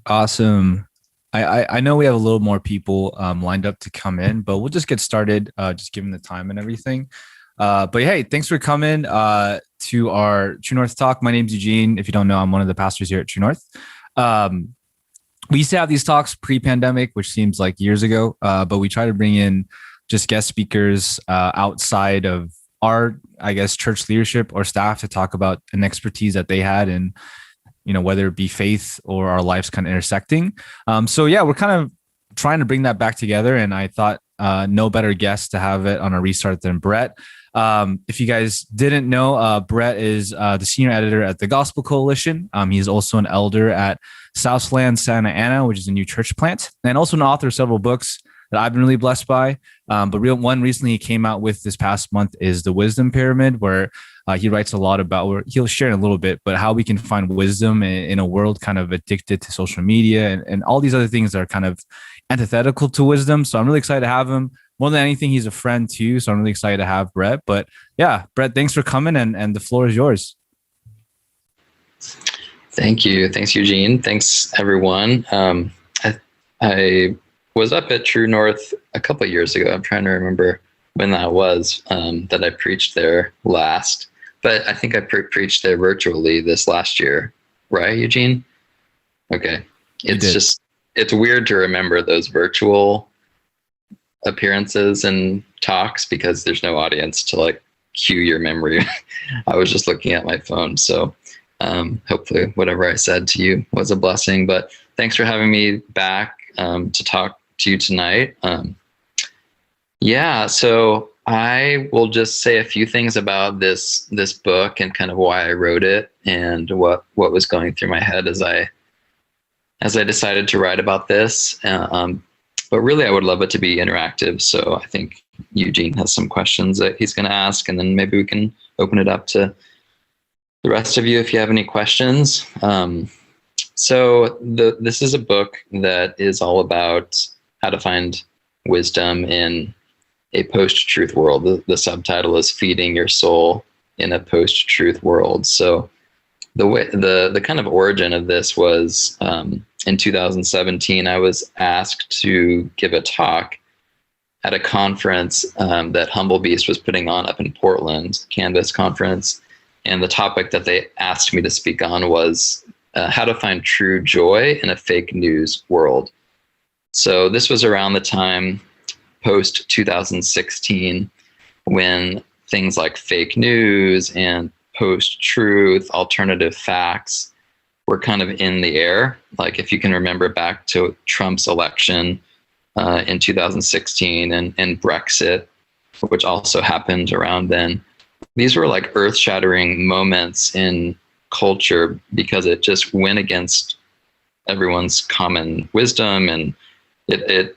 Awesome. I know we have a little more people lined up to come in, but we'll just get started, just given the time and everything. But hey, thanks for coming to our True North talk. My name's Eugene. If you don't know, I'm one of the pastors here at True North. Um, we used to have these talks pre-pandemic, which seems like years ago, but we try to bring in just guest speakers outside of our, I guess, church leadership or staff to talk about an expertise that they had in, whether it be faith or our lives kind of intersecting. So yeah, we're kind of trying to bring that back together. And I thought no better guest to have it on a restart than Brett. If you guys didn't know, Brett is the senior editor at the Gospel Coalition. He's also an elder at Southland Santa Ana, which is a new church plant, and also an author of several books that I've been really blessed by. But one recently he came out with this past month is The Wisdom Pyramid, where he writes a lot about, where he'll share in a little bit, but how we can find wisdom in a world kind of addicted to social media and all these other things that are kind of antithetical to wisdom. So I'm really excited to have him. More than anything, he's a friend too. So I'm really excited to have Brett. But yeah, Brett, thanks for coming and the floor is yours. Thank you. Thanks, Eugene. Thanks, everyone. I was up at True North a couple of years ago. I'm trying to remember when that was, that I preached there last. But I think I preached there virtually this last year. Right, Eugene? Okay. It's weird to remember those virtual appearances and talks because there's no audience to like cue your memory. I was just looking at my phone. So hopefully whatever I said to you was a blessing, but thanks for having me back to talk to you tonight. So I will just say a few things about this book and kind of why I wrote it and what was going through my head as I decided to write about this. But really, I would love it to be interactive. So I think Eugene has some questions that he's going to ask, and then maybe we can open it up to the rest of you if you have any questions. This is a book that is all about how to find wisdom in a post-truth world. The subtitle is Feeding Your Soul in a Post-Truth World. So the kind of origin of this was in 2017, I was asked to give a talk at a conference that Humble Beast was putting on up in Portland, Canvas conference. And the topic that they asked me to speak on was how to find true joy in a fake news world. So this was around the time post 2016 when things like fake news and post-truth, alternative facts were kind of in the air. Like if you can remember back to Trump's election in 2016 and Brexit, which also happened around then. These were like earth-shattering moments in culture because it just went against everyone's common wisdom, and it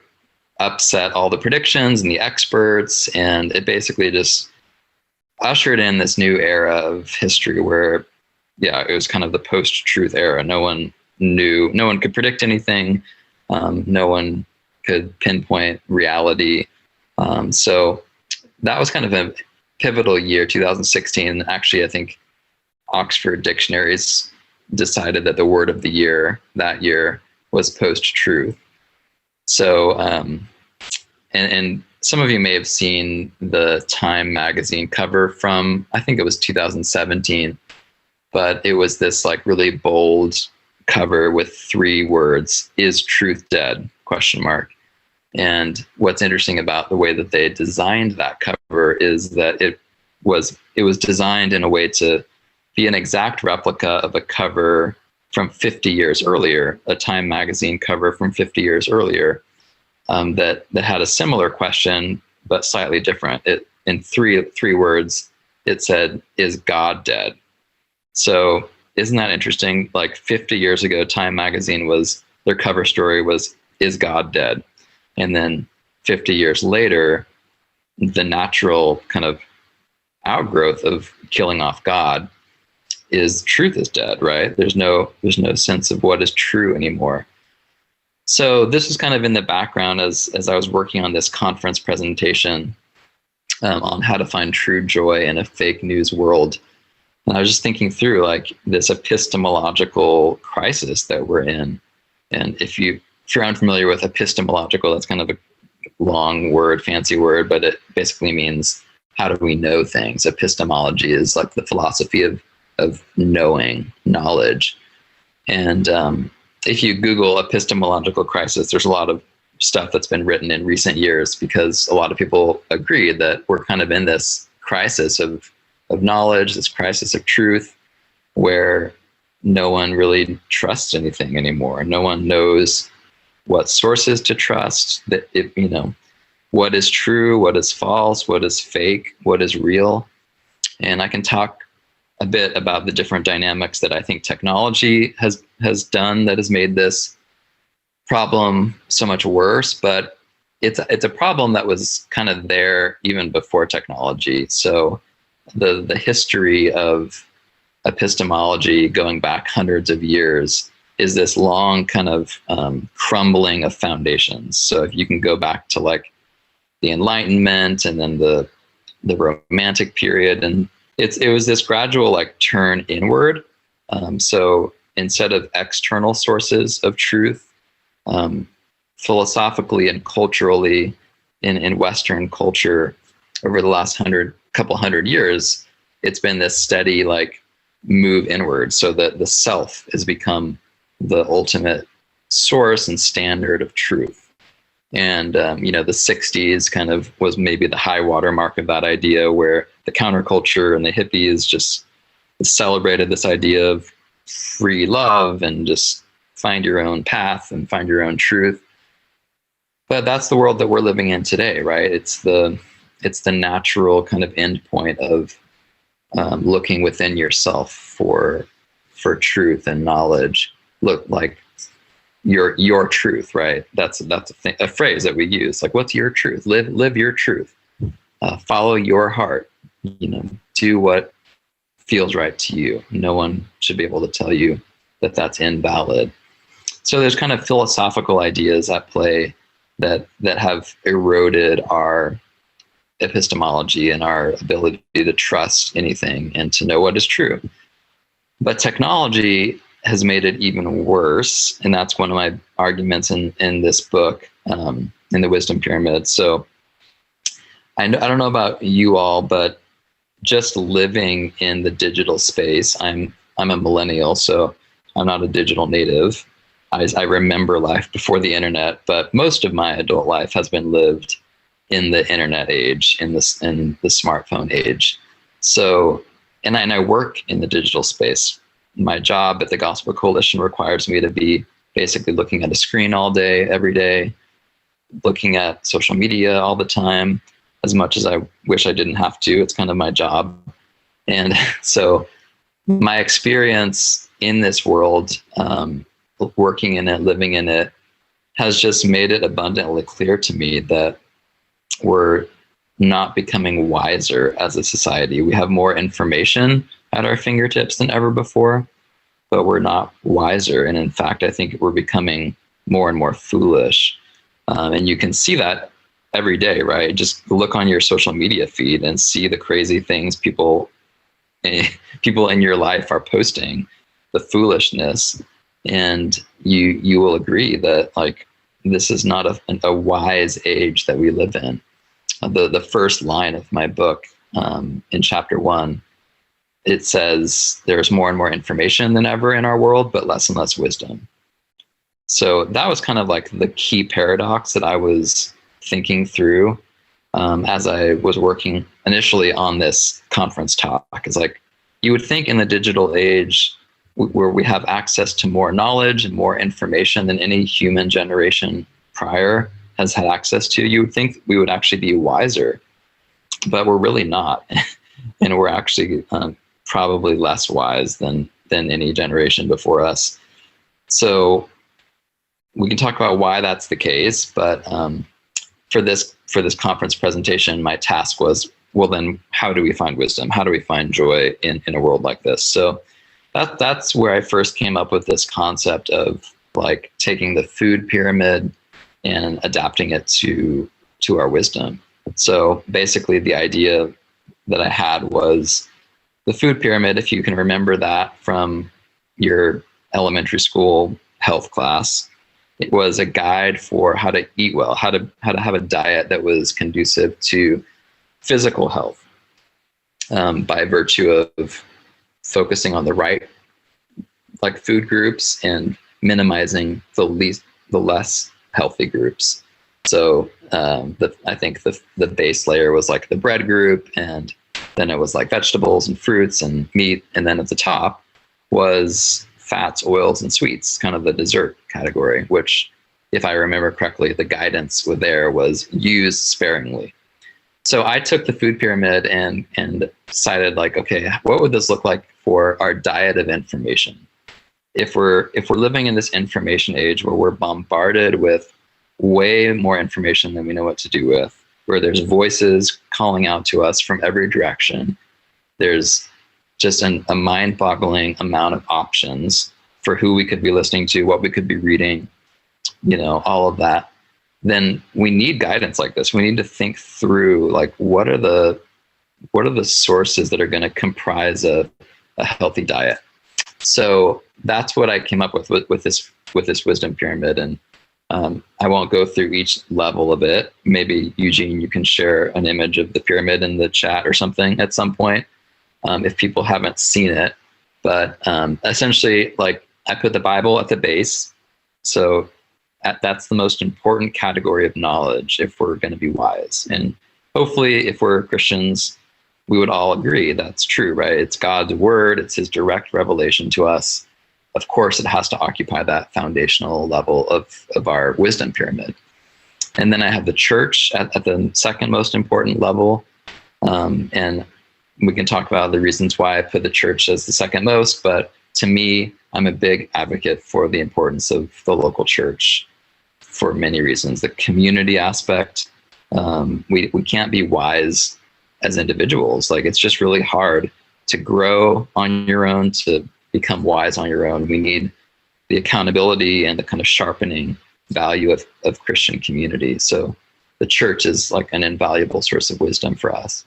upset all the predictions and the experts, and it basically just ushered in this new era of history where, it was kind of the post-truth era. No one could predict anything. No one could pinpoint reality. So that was kind of a pivotal year, 2016. Actually, I think Oxford Dictionaries decided that the word of the year that year was post-truth. So, and some of you may have seen the Time magazine cover from, I think it was 2017, but it was this like really bold cover with 3 words, "Is truth dead?" ? And what's interesting about the way that they designed that cover is that it was designed in a way to be an exact replica of a cover from 50 years earlier, a Time magazine cover from 50 years earlier, that had a similar question but slightly different. It in three words, it said, "Is God dead?" So isn't that interesting? Like 50 years ago, Time magazine their cover story was, "Is God dead?" And then 50 years later, the natural kind of outgrowth of killing off God is truth is dead, right? There's no sense of what is true anymore. So this is kind of in the background as I was working on this conference presentation on how to find true joy in a fake news world. And I was just thinking through like this epistemological crisis that we're in. And if you're unfamiliar with epistemological, that's kind of a long word, fancy word, but it basically means how do we know things? Epistemology is like the philosophy of knowing, knowledge. And if you Google epistemological crisis, there's a lot of stuff that's been written in recent years because a lot of people agree that we're kind of in this crisis of knowledge, this crisis of truth, where no one really trusts anything anymore. No one knows what sources to trust, that what is true, what is false, what is fake, what is real. And I can talk a bit about the different dynamics that I think technology has done that has made this problem so much worse, but it's a problem that was kind of there even before technology. So the history of epistemology going back hundreds of years is this long kind of crumbling of foundations. So if you can go back to like the Enlightenment and then the Romantic period, and it was this gradual like turn inward. So instead of external sources of truth, philosophically and culturally in Western culture over the last couple hundred years, it's been this steady like move inward, so that the self has become the ultimate source and standard of truth. And the 60s kind of was maybe the high watermark of that idea, where the counterculture and the hippies just celebrated this idea of free love and just find your own path and find your own truth. But that's the world that we're living in today, right? It's the natural kind of end point of looking within yourself for truth and knowledge. Look like your truth, right? That's a phrase that we use. Like, what's your truth? Live your truth. Follow your heart. Do what feels right to you. No one should be able to tell you that that's invalid. So there's kind of philosophical ideas at play that have eroded our epistemology and our ability to trust anything and to know what is true. But technology has made it even worse, and that's one of my arguments in this book, in the Wisdom Pyramid. So I don't know about you all, but just living in the digital space, I'm a millennial, so I'm not a digital native. I remember life before the internet, but most of my adult life has been lived in the internet age, in the smartphone age. So, and I work in the digital space. My job at the Gospel Coalition requires me to be basically looking at a screen all day, every day, looking at social media all the time, as much as I wish I didn't have to. It's kind of my job. And so my experience in this world, working in it, living in it, has just made it abundantly clear to me that we're not becoming wiser as a society. We have more information at our fingertips than ever before, but we're not wiser. And in fact, I think we're becoming more and more foolish. And you can see that every day, right? Just look on your social media feed and see the crazy things people in your life are posting, the foolishness. And you will agree that like this is not a wise age that we live in. The first line of my book, in chapter 1, it says there's more and more information than ever in our world, but less and less wisdom. So that was kind of like the key paradox that I was thinking through as I was working initially on this conference talk. It's like, you would think in the digital age where we have access to more knowledge and more information than any human generation prior has had access to, you would think we would actually be wiser, but we're really not. And we're actually probably less wise than any generation before us. So we can talk about why that's the case, but for this conference presentation, my task was, well, then how do we find wisdom? How do we find joy in a world like this? So that's where I first came up with this concept of like taking the food pyramid and adapting it to our wisdom. So basically the idea that I had was the food pyramid, if you can remember that from your elementary school health class, It was a guide for how to eat well, how to have a diet that was conducive to physical health, by virtue of focusing on the right like food groups and minimizing the less healthy groups. So I think the base layer was like the bread group, and then it was like vegetables and fruits and meat, and then at the top was fats, oils, and sweets, kind of the dessert category, which, if I remember correctly, the guidance was used sparingly. So I took the food pyramid and decided, like, okay, what would this look like for our diet of information? If we're living in this information age where we're bombarded with way more information than we know what to do with, where there's voices calling out to us from every direction, there's just a mind-boggling amount of options for who we could be listening to, what we could be reading, all of that, then we need guidance like this. We need to think through, like, what are the sources that are going to comprise a healthy diet. So that's what I came up with this wisdom pyramid. And I won't go through each level of it. Maybe, Eugene, you can share an image of the pyramid in the chat or something at some point, if people haven't seen it. But essentially, like, I put the Bible at the base. So that's the most important category of knowledge if we're going to be wise. And hopefully, if we're Christians, we would all agree that's true, right? It's God's word. It's his direct revelation to us. Of course, it has to occupy that foundational level of our wisdom pyramid. And then I have the church at the second most important level. And we can talk about the reasons why I put the church as the second most. But to me, I'm a big advocate for the importance of the local church for many reasons. The community aspect, we can't be wise as individuals. Like, it's just really hard to grow on your own, to become wise on your own. We need the accountability and the kind of sharpening value of Christian community. So the church is like an invaluable source of wisdom for us.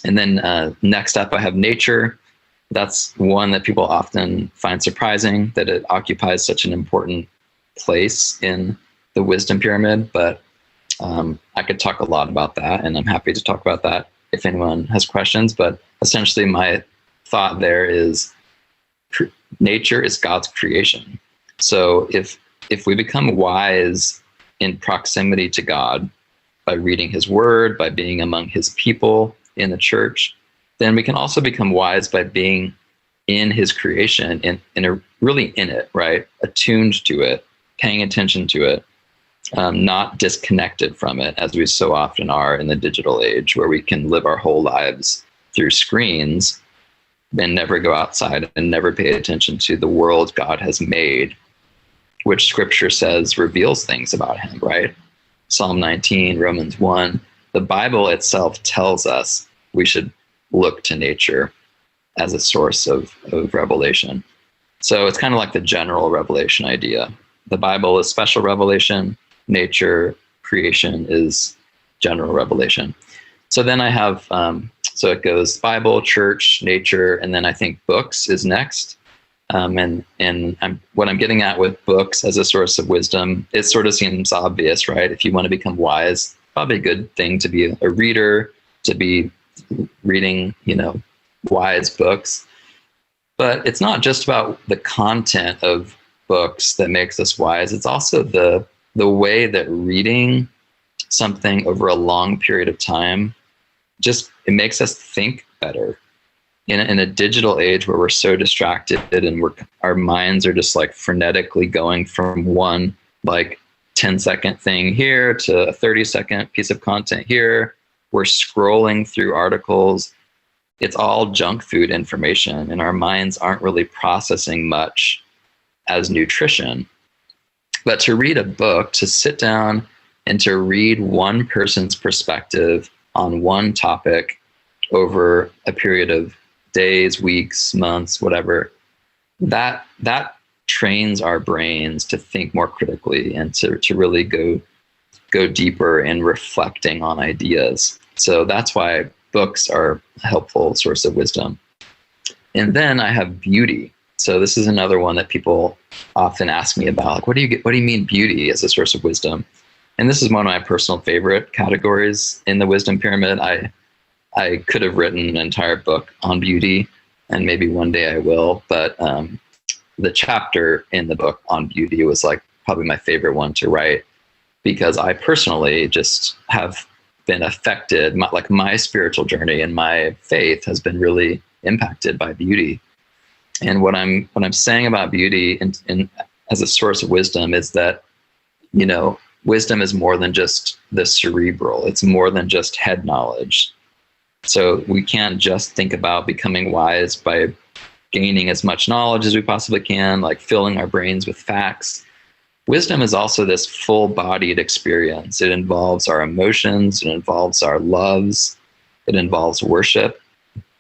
And then next up, I have nature. That's one that people often find surprising, that it occupies such an important place in the wisdom pyramid. But I could talk a lot about that, and I'm happy to talk about that if anyone has questions. But essentially, my thought there is nature is God's creation. So if we become wise in proximity to God by reading his word, by being among his people in the church, then we can also become wise by being in his creation, really in it, right? Attuned to it, paying attention to it, not disconnected from it, as we so often are in the digital age, where we can live our whole lives through screens and never go outside and never pay attention to the world God has made, which scripture says reveals things about him, right? Psalm 19, Romans 1. The Bible itself tells us we should look to nature as a source of revelation. So it's kind of like the general revelation idea. The Bible is special revelation. Nature, creation is general revelation. So then I have, so it goes Bible, church, nature, and then I think books is next. And what I'm getting at with books as a source of wisdom, it sort of seems obvious, right? If you want to become wise, probably a good thing to be a reader, to be reading, wise books. But it's not just about the content of books that makes us wise. It's also the way that reading something over a long period of time, it makes us think better. In a digital age where we're so distracted and our minds are just like frenetically going from one like 10-second thing here to a 30-second piece of content here. We're scrolling through articles. It's all junk food information, and our minds aren't really processing much as nutrition. But to read a book, to sit down and to read one person's perspective on one topic over a period of days, weeks, months, whatever, that trains our brains to think more critically and to really go deeper in reflecting on ideas. So that's why books are a helpful source of wisdom. And then I have beauty. So this is another one that people often ask me about. Like, what do you mean beauty as a source of wisdom? And this is one of my personal favorite categories in the wisdom pyramid. I could have written an entire book on beauty, and maybe one day I will. But the chapter in the book on beauty was like probably my favorite one to write, because I personally just have been affected. My spiritual journey and my faith has been really impacted by beauty. And what I'm saying about beauty in as a source of wisdom is that, wisdom is more than just the cerebral. It's more than just head knowledge. So we can't just think about becoming wise by gaining as much knowledge as we possibly can, like filling our brains with facts. Wisdom is also this full-bodied experience. It involves our emotions, it involves our loves, it involves worship.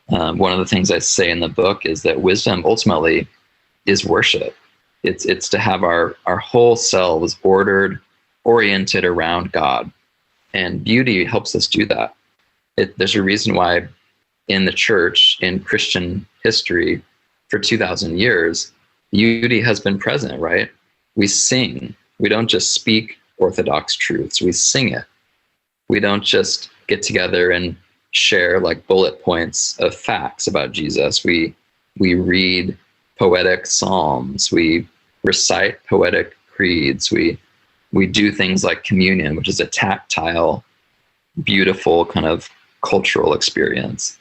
One of the things I say in the book is that wisdom ultimately is worship. It's to have our whole selves oriented around God. And beauty helps us do that. There's a reason why in the church, in Christian history, for 2,000 years, beauty has been present, right? We sing. We don't just speak orthodox truths. We sing it. We don't just get together and share like bullet points of facts about Jesus. We read poetic psalms. We recite poetic creeds. We do things like communion, which is a tactile, beautiful kind of cultural experience.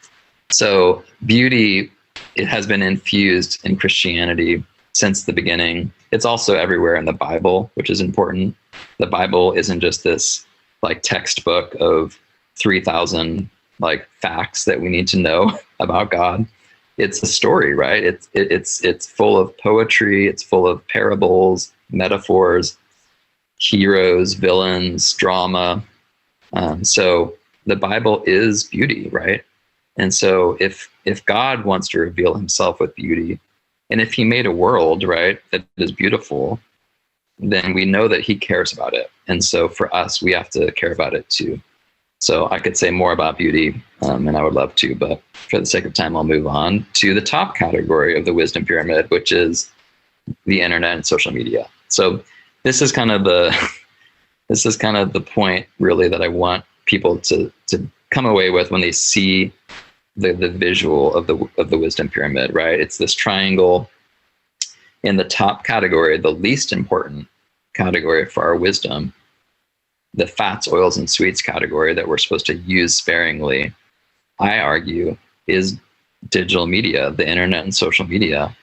So beauty, it has been infused in Christianity since the beginning. It's also everywhere in the Bible, which is important. The Bible isn't just this like textbook of 3,000 like facts that we need to know about God. It's a story, right? It's full of poetry. It's full of parables, metaphors, heroes, villains, drama. So the Bible is beauty, right? And so if God wants to reveal himself with beauty, and if he made a world, right, that is beautiful, then we know that he cares about it. And so for us, we have to care about it too. So I could say more about beauty, and I would love to, but for the sake of time, I'll move on to the top category of the wisdom pyramid, which is the internet and social media. So this is kind of the point really that I want people to come away with when they see the visual of the wisdom pyramid, right? It's this triangle. In the top category, the least important category for our wisdom, the fats, oils, and sweets category that we're supposed to use sparingly, I argue, is digital media, the internet and social media.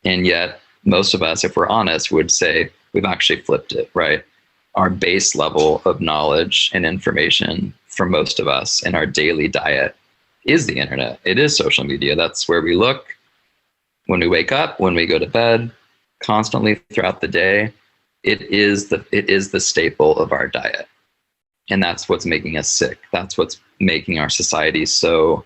And yet most of us, if we're honest, would say we've actually flipped it, right? Our base level of knowledge and information for most of us in our daily diet is the internet. It is social media. That's where we look when we wake up, when we go to bed, constantly throughout the day. It is the staple of our diet. And that's what's making us sick. That's what's making our society so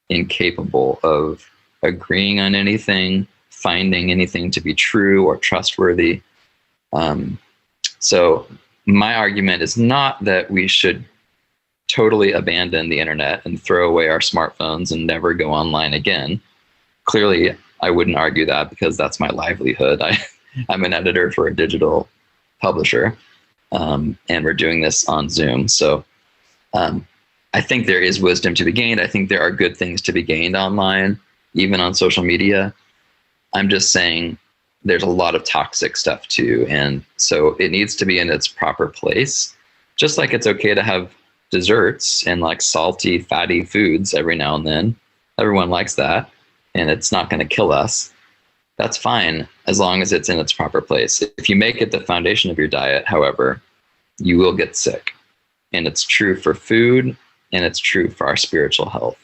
incapable of agreeing on anything, finding anything to be true or trustworthy. So my argument is not that we should totally abandon the internet and throw away our smartphones and never go online again. Clearly, I wouldn't argue that because that's my livelihood. I'm an editor for a digital publisher, and we're doing this on Zoom. So I think there is wisdom to be gained. I think there are good things to be gained online, even on social media. I'm just saying there's a lot of toxic stuff too. And so it needs to be in its proper place. Just like it's okay to have desserts and like salty, fatty foods every now and then. Everyone likes that, and it's not going to kill us. That's fine as long as it's in its proper place. If you make it the foundation of your diet, however, you will get sick. And it's true for food, and it's true for our spiritual health.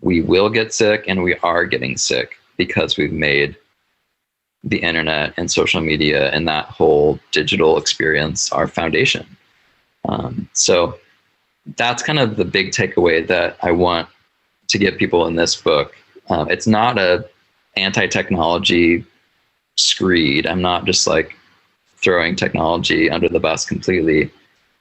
We will get sick, and we are getting sick because we've made the internet and social media and that whole digital experience our foundation. So that's kind of the big takeaway that I want to give people in this book. It's not a anti-technology screed. I'm not just like throwing technology under the bus completely.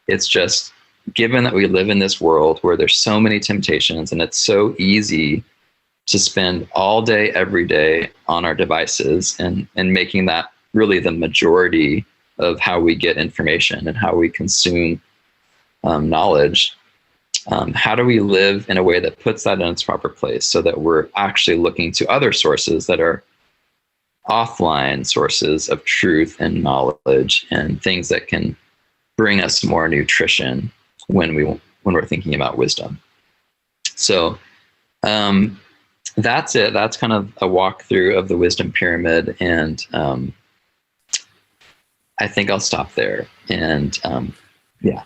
It's just, given that we live in this world where there's so many temptations and it's so easy to spend all day, every day on our devices and making that really the majority of how we get information and how we consume knowledge. How do we live in a way that puts that in its proper place so that we're actually looking to other sources that are offline sources of truth and knowledge and things that can bring us more nutrition when we're thinking about wisdom. So that's it. That's kind of a walkthrough of the wisdom pyramid, and I think I'll stop there. And yeah,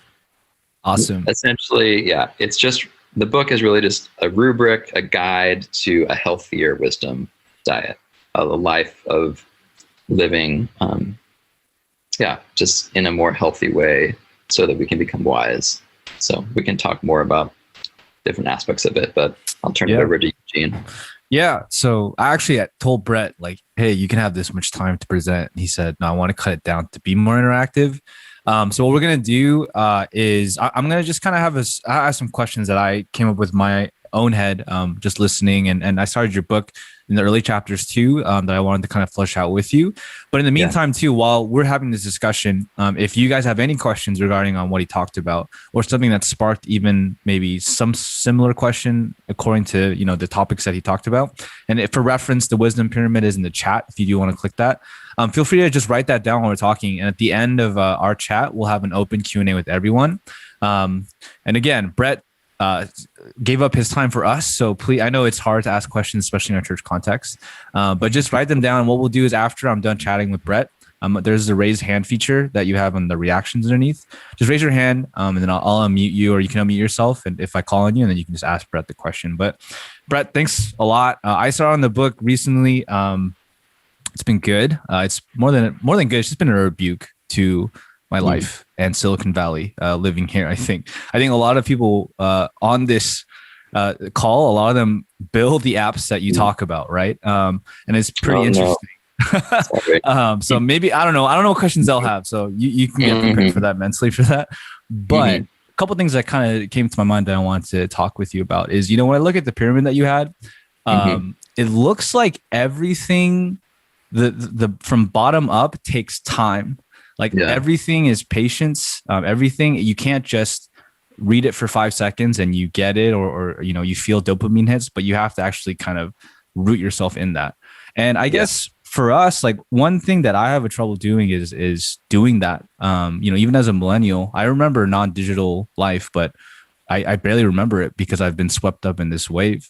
Awesome. essentially, yeah, it's just the book is really just a rubric, a guide to a healthier wisdom diet, a life of living, just in a more healthy way, so that we can become wise. So we can talk more about different aspects of it, but I'll turn it over to Eugene. Yeah. So I actually told Brett, like, hey, you can have this much time to present. And he said, no, I want to cut it down to be more interactive. So what we're going to do is I'm going to just kind of I have some questions that I came up with my own head, just listening. And I started your book in the early chapters too, that I wanted to kind of flesh out with you. But in the meantime too, while we're having this discussion, if you guys have any questions regarding on what he talked about, or something that sparked even maybe some similar question according to, the topics that he talked about. And if for reference, the wisdom pyramid is in the chat, if you do want to click that. Feel free to just write that down while we're talking. And at the end of our chat, we'll have an open Q&A with everyone. And again, Brett gave up his time for us. So please, I know it's hard to ask questions, especially in our church context, but just write them down. What we'll do is after I'm done chatting with Brett, there's the raise hand feature that you have on the reactions underneath. Just raise your hand and then I'll unmute you, or you can unmute yourself. And if I call on you, and then you can just ask Brett the question. But Brett, thanks a lot. I saw on the book recently. It's been good. It's more than good. It's just been a rebuke to my life and Silicon Valley, living here. I think a lot of people on this call, a lot of them build the apps that you talk about, right? And it's pretty interesting. So maybe I don't know what questions they'll have. So you can get prepared for that mentally for that. But a couple of things that kind of came to my mind that I wanted to talk with you about is, when I look at the pyramid that you had, it looks like everything the from bottom up takes time. Like everything is patience. Everything, you can't just read it for 5 seconds and you get it, or you feel dopamine hits, but you have to actually kind of root yourself in that. And I guess for us, like one thing that I have a trouble doing is doing that. Even as a millennial, I remember non-digital life, but I barely remember it because I've been swept up in this wave.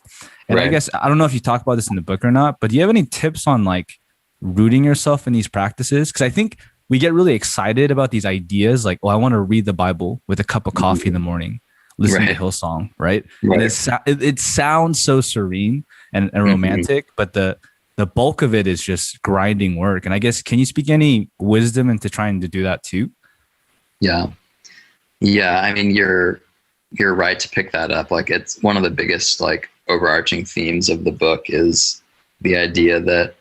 And I guess, I don't know if you talk about this in the book or not, but do you have any tips on like rooting yourself in these practices? Because I think we get really excited about these ideas, like, oh, I want to read the Bible with a cup of coffee in the morning, listen to Hillsong, right? And it sounds so serene and romantic, but the bulk of it is just grinding work. And I guess, can you speak any wisdom into trying to do that too? Yeah. I mean, you're right to pick that up. Like, it's one of the biggest like overarching themes of the book is the idea that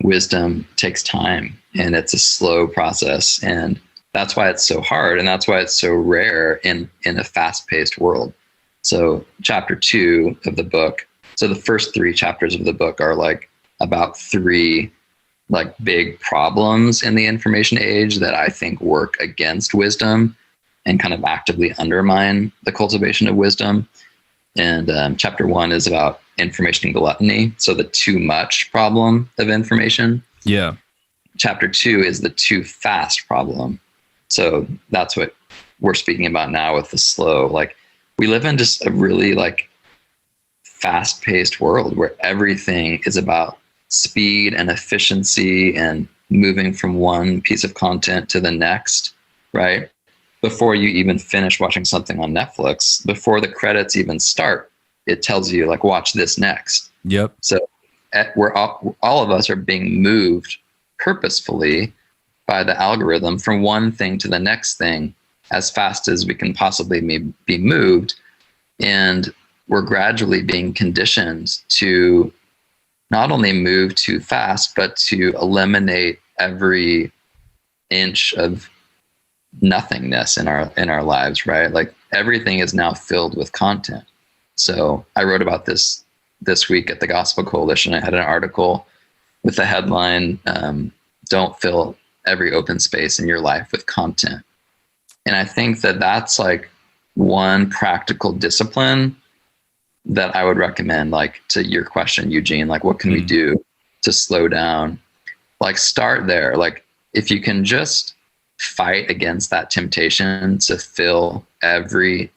wisdom takes time and it's a slow process, and that's why it's so hard, and that's why it's so rare in a fast-paced world. So chapter 2 of the book, so the first 3 chapters of the book are like about 3 like big problems in the information age that I think work against wisdom and kind of actively undermine the cultivation of wisdom. And chapter 1 is about information gluttony, so the too much problem of information. Yeah. Chapter 2 is the too fast problem. So that's what we're speaking about now with the slow. Like, we live in just a really like fast-paced world where everything is about speed and efficiency and moving from one piece of content to the next, right? Before you even finish watching something on Netflix, before the credits even start, it tells you like, watch this next. Yep. So we're all of us are being moved purposefully by the algorithm from one thing to the next thing as fast as we can possibly be moved. And we're gradually being conditioned to not only move too fast, but to eliminate every inch of nothingness in our lives, right? Like, everything is now filled with content. So I wrote about this this week at the Gospel Coalition, I had an article with the headline, "Don't fill every open space in your life with content." And I think that that's like one practical discipline that I would recommend, like to your question, Eugene, like what can we do to slow down? Like start there. Like if you can just fight against that temptation to fill every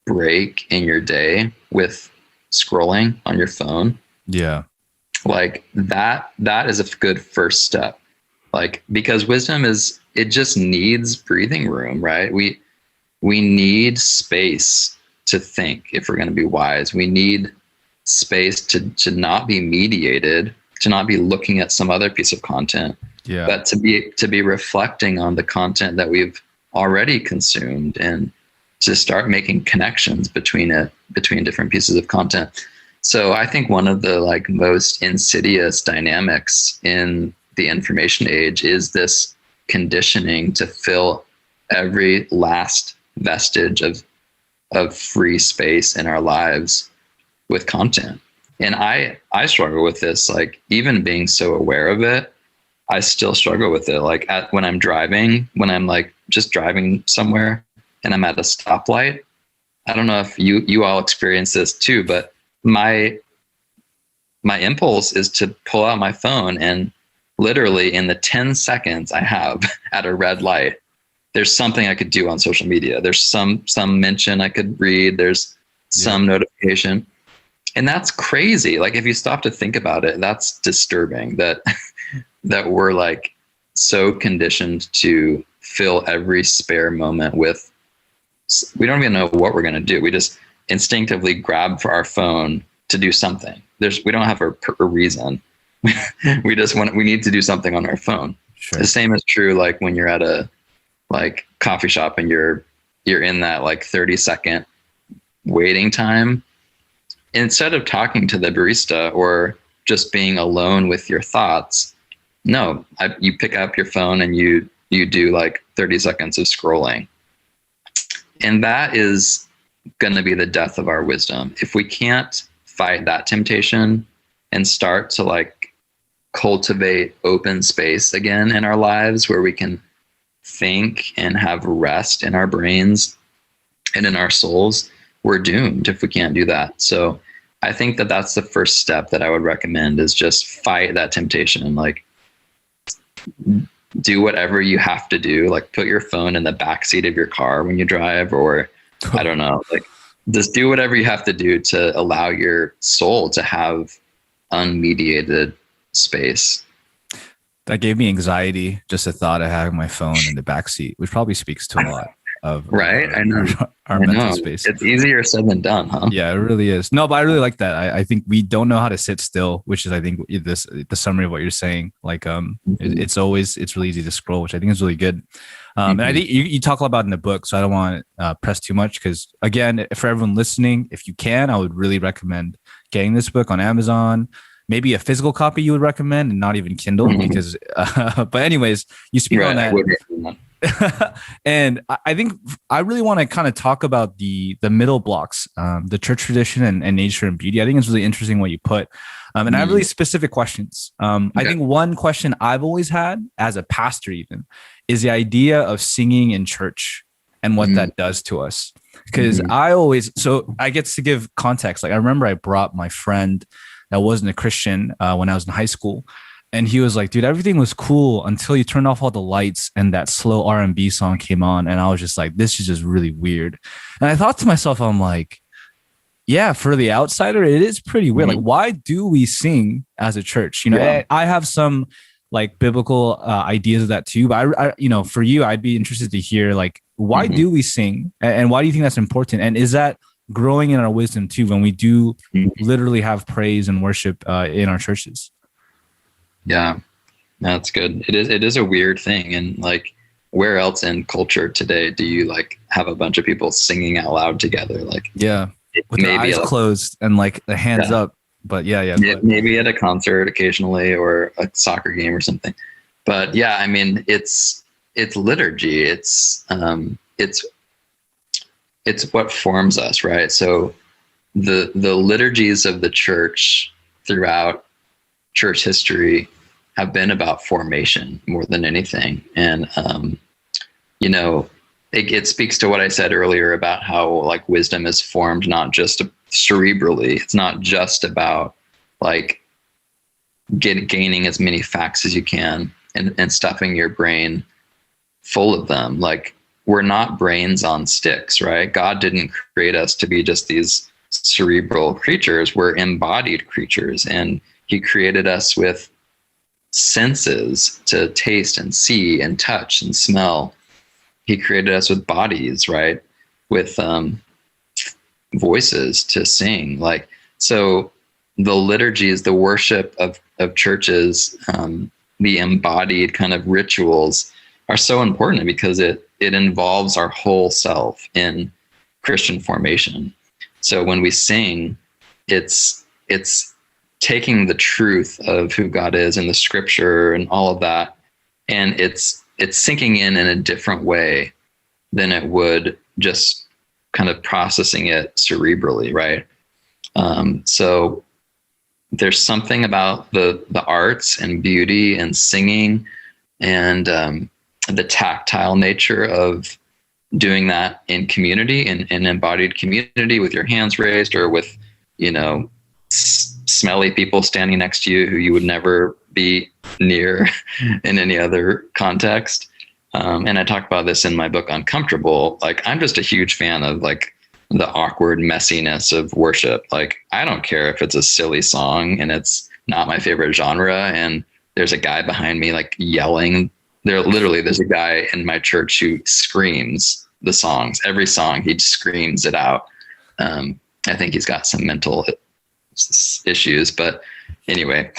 break in your day with scrolling on your phone. Yeah. Like that is a good first step. Like, because wisdom it just needs breathing room, right? We need space to think if we're going to be wise. We need space to not be mediated, to not be looking at some other piece of content, but to be reflecting on the content that we've already consumed, and to start making connections between different pieces of content. So I think one of the like most insidious dynamics in the information age is this conditioning to fill every last vestige of free space in our lives with content. And I struggle with this, like even being so aware of it, I still struggle with it. Like when I'm driving, when I'm like just driving somewhere and I'm at a stoplight, I don't know if you all experience this too, but my impulse is to pull out my phone, and literally in the 10 seconds I have at a red light, there's something I could do on social media. There's some mention I could read. There's some notification. And that's crazy. Like if you stop to think about it, that's disturbing that we're like so conditioned to fill every spare moment with, we don't even know what we're going to do. We just instinctively grab for our phone to do something. We don't have a reason. We need to do something on our phone. Sure. The same is true like when you're at a like coffee shop and you're in that like 30-second waiting time. Instead of talking to the barista or just being alone with your thoughts, you pick up your phone and you do like 30 seconds of scrolling. And that is going to be the death of our wisdom. If we can't fight that temptation and start to like cultivate open space again in our lives where we can think and have rest in our brains and in our souls, we're doomed if we can't do that. So I think that that's the first step that I would recommend, is just fight that temptation and like do whatever you have to do. Like put your phone in the backseat of your car when you drive, or I don't know, like just do whatever you have to do to allow your soul to have unmediated space. That gave me anxiety, just the thought of having my phone in the backseat, which probably speaks to a lot of right. I know our mental space. It's easier said than done, huh? Yeah, it really is. No, but I really like that. I think we don't know how to sit still, which is I think the summary of what you're saying. Like it's really easy to scroll, which I think is really good. And I think you talk a lot about in the book, so I don't want to press too much, because again, for everyone listening, if you can, I would really recommend getting this book on Amazon. Maybe a physical copy you would recommend, and not even Kindle, because. But anyways, you speak on that. And I think I really want to kind of talk about the middle blocks, the church tradition and nature and beauty. I think it's really interesting what you put. And I have really specific questions. I think one question I've always had as a pastor even is the idea of singing in church and what that does to us. Because I get to give context. Like I remember I brought my friend that wasn't a Christian when I was in high school. And he was like, dude, everything was cool until you turned off all the lights and that slow R&B song came on. And I was just like, this is just really weird. And I thought to myself, I'm like, yeah, for the outsider, it is pretty weird. Like, why do we sing as a church? You know, I have some like biblical ideas of that too. But I, for you, I'd be interested to hear like, why do we sing? And why do you think that's important? And is that growing in our wisdom too, when we do literally have praise and worship in our churches? Yeah, that's good. It is a weird thing. And like, where else in culture today do you like have a bunch of people singing out loud together? Like, with their eyes closed and like the hands up. But maybe at a concert occasionally, or a soccer game or something. But yeah, I mean, it's liturgy. It's what forms us, right? So the liturgies of the church throughout church history have been about formation more than anything. And, it speaks to what I said earlier about how like wisdom is formed, not just cerebrally. It's not just about like gaining as many facts as you can and stuffing your brain full of them. Like, we're not brains on sticks, right? God didn't create us to be just these cerebral creatures. We're embodied creatures, and he created us with senses to taste and see and touch and smell. He created us with bodies, right? With voices to sing. Like, so the liturgies, the worship of churches, the embodied kind of rituals are so important because it involves our whole self in Christian formation. So when we sing, it's taking the truth of who God is and the scripture and all of that, and it's sinking in a different way than it would just kind of processing it cerebrally, right? So there's something about the arts and beauty and singing and the tactile nature of doing that in community, in embodied community, with your hands raised or with, smelly people standing next to you who you would never be near in any other context. And I talk about this in my book, Uncomfortable. Like, I'm just a huge fan of like the awkward messiness of worship. Like, I don't care if it's a silly song and it's not my favorite genre, and there's a guy behind me like yelling. There's a guy in my church who screams the songs. Every song, he screams it out. I think he's got some mental issues, but anyway,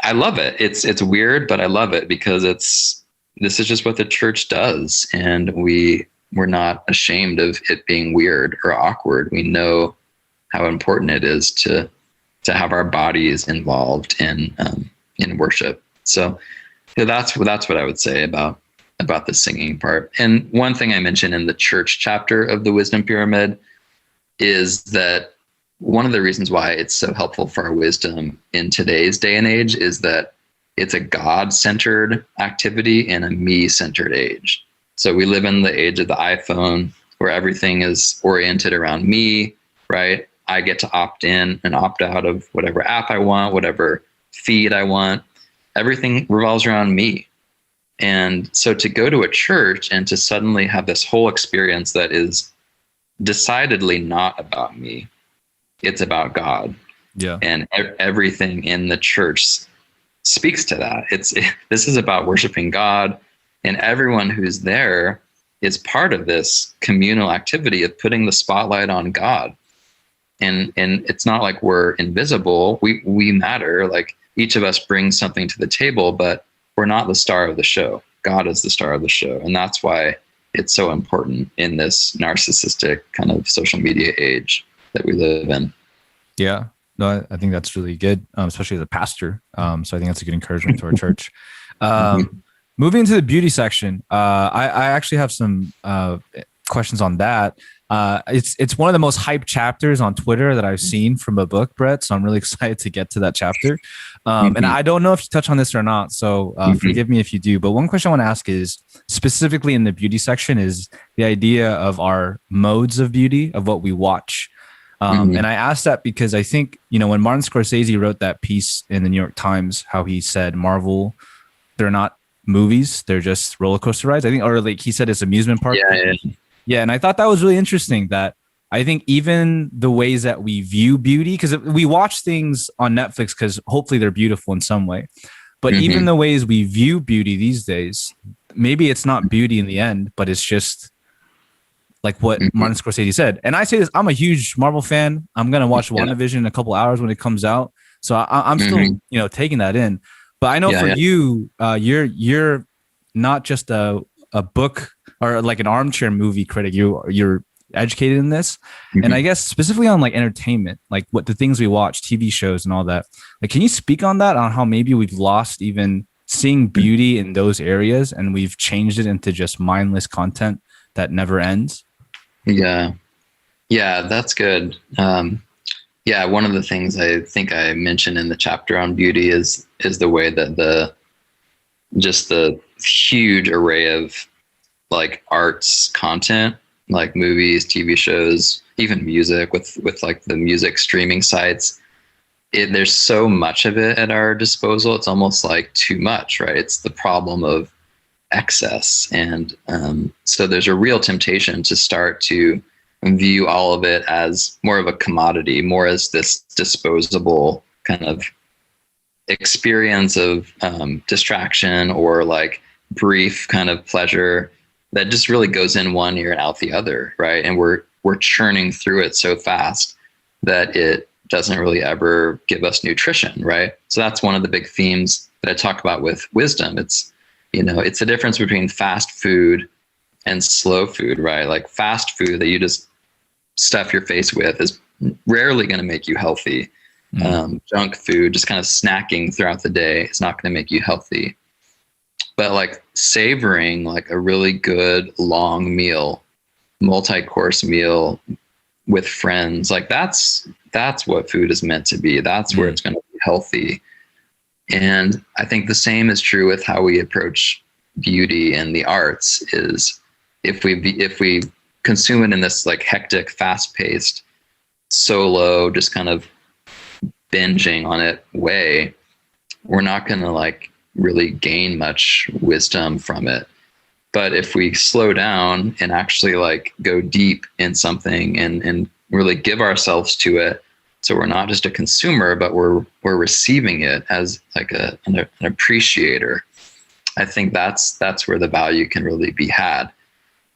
I love it. It's weird, but I love it because this is just what the church does, and we're not ashamed of it being weird or awkward. We know how important it is to have our bodies involved in worship. So that's what I would say about the singing part. And one thing I mentioned in the church chapter of the Wisdom Pyramid is that one of the reasons why it's so helpful for our wisdom in today's day and age is that it's a God-centered activity in a me-centered age. So we live in the age of the iPhone where everything is oriented around me, right? I get to opt in and opt out of whatever app I want, whatever feed I want. Everything revolves around me. And so to go to a church and to suddenly have this whole experience that is decidedly not about me, it's about God. Yeah. And everything in the church speaks to that. This is about worshiping God, and everyone who's there is part of this communal activity of putting the spotlight on God. And it's not like we're invisible. We matter. Like, each of us brings something to the table, but we're not the star of the show. God is the star of the show. And that's why it's so important in this narcissistic kind of social media age that we live in. Yeah, no, I think that's really good, especially as a pastor. So I think that's a good encouragement to our church. Moving into the beauty section, I actually have some questions on that. It's one of the most hyped chapters on Twitter that I've seen from a book, Brett. So I'm really excited to get to that chapter. And I don't know if you touch on this or not, so forgive me if you do. But one question I want to ask is, specifically in the beauty section, is the idea of our modes of beauty, of what we watch. And I asked that because I think, when Martin Scorsese wrote that piece in the New York Times, how he said Marvel, they're not movies, they're just roller coaster rides. I think, or like he said, it's amusement park. Yeah. And I thought that was really interesting, that I think even the ways that we view beauty, because we watch things on Netflix because hopefully they're beautiful in some way, but even the ways we view beauty these days, maybe it's not beauty in the end, but it's just like what Martin Scorsese said. And I say this, I'm a huge Marvel fan. I'm going to watch WandaVision in a couple hours when it comes out. So I'm still, taking that in. But I know you, you're not just a book or like an armchair movie critic. You're educated in this. And I guess specifically on like entertainment, like what the things we watch, TV shows and all that. Like, can you speak on that, on how maybe we've lost even seeing beauty in those areas and we've changed it into just mindless content that never ends? Yeah, that's good. Yeah, one of the things I think I mentioned in the chapter on beauty is the way that the huge array of like arts content, like movies, TV shows, even music with like the music streaming sites. There's so much of it at our disposal. It's almost like too much, right? It's the problem of excess, and so there's a real temptation to start to view all of it as more of a commodity, more as this disposable kind of experience of distraction or like brief kind of pleasure that just really goes in one ear and out the other, right? And we're churning through it so fast that it doesn't really ever give us nutrition, right? So that's one of the big themes that I talk about with wisdom. It's, you know, it's the difference between fast food and slow food, right? Like fast food that you just stuff your face with is rarely going to make you healthy. Junk food, just kind of snacking throughout the day, is not going to make you healthy. But like savoring like a really good long meal, multi-course meal with friends, like that's what food is meant to be. That's where it's going to be healthy. And I think the same is true with how we approach beauty and the arts. Is if we consume it in this like hectic, fast-paced, solo, just kind of binging on it way, we're not going to like really gain much wisdom from it. But if we slow down and actually like go deep in something and really give ourselves to it, so we're not just a consumer, but we're receiving it as like an appreciator, I think that's where the value can really be had.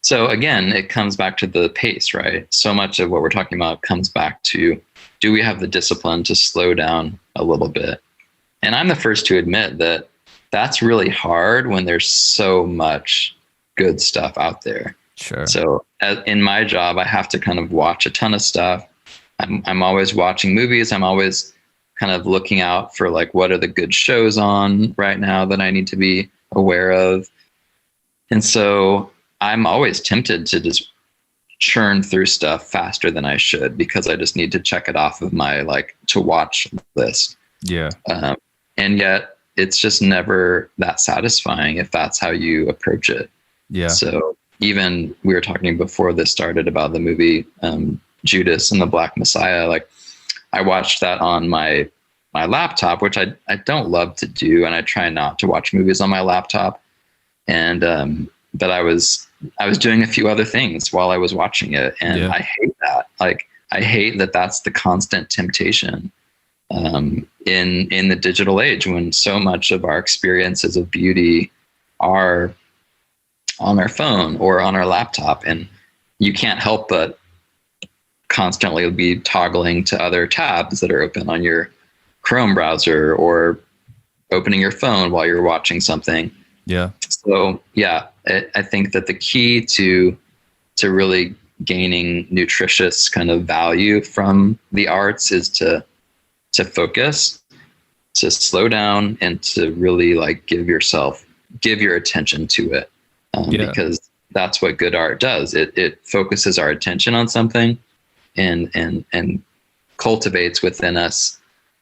So again, it comes back to the pace, right? So much of what we're talking about comes back to, do we have the discipline to slow down a little bit? And I'm the first to admit that that's really hard when there's so much good stuff out there. Sure. So in my job, I have to kind of watch a ton of stuff. I'm always watching movies. I'm always kind of looking out for like, what are the good shows on right now that I need to be aware of? And so I'm always tempted to just churn through stuff faster than I should, because I just need to check it off of my like to watch list. Yeah. And yet it's just never that satisfying if that's how you approach it. Yeah. So even we were talking before this started about the movie Judas and the Black Messiah. Like I watched that on my laptop, which I don't love to do, and I try not to watch movies on my laptop. And but I was doing a few other things while I was watching it, and I hate that. Like I hate that that's the constant temptation in the digital age, when so much of our experiences of beauty are on our phone or on our laptop, and you can't help but constantly be toggling to other tabs that are open on your Chrome browser or opening your phone while you're watching something. Yeah. So yeah, I think that the key to really gaining nutritious kind of value from the arts is to focus, to slow down, and to really like give your attention to it. Because that's what good art does. It focuses our attention on something and cultivates within us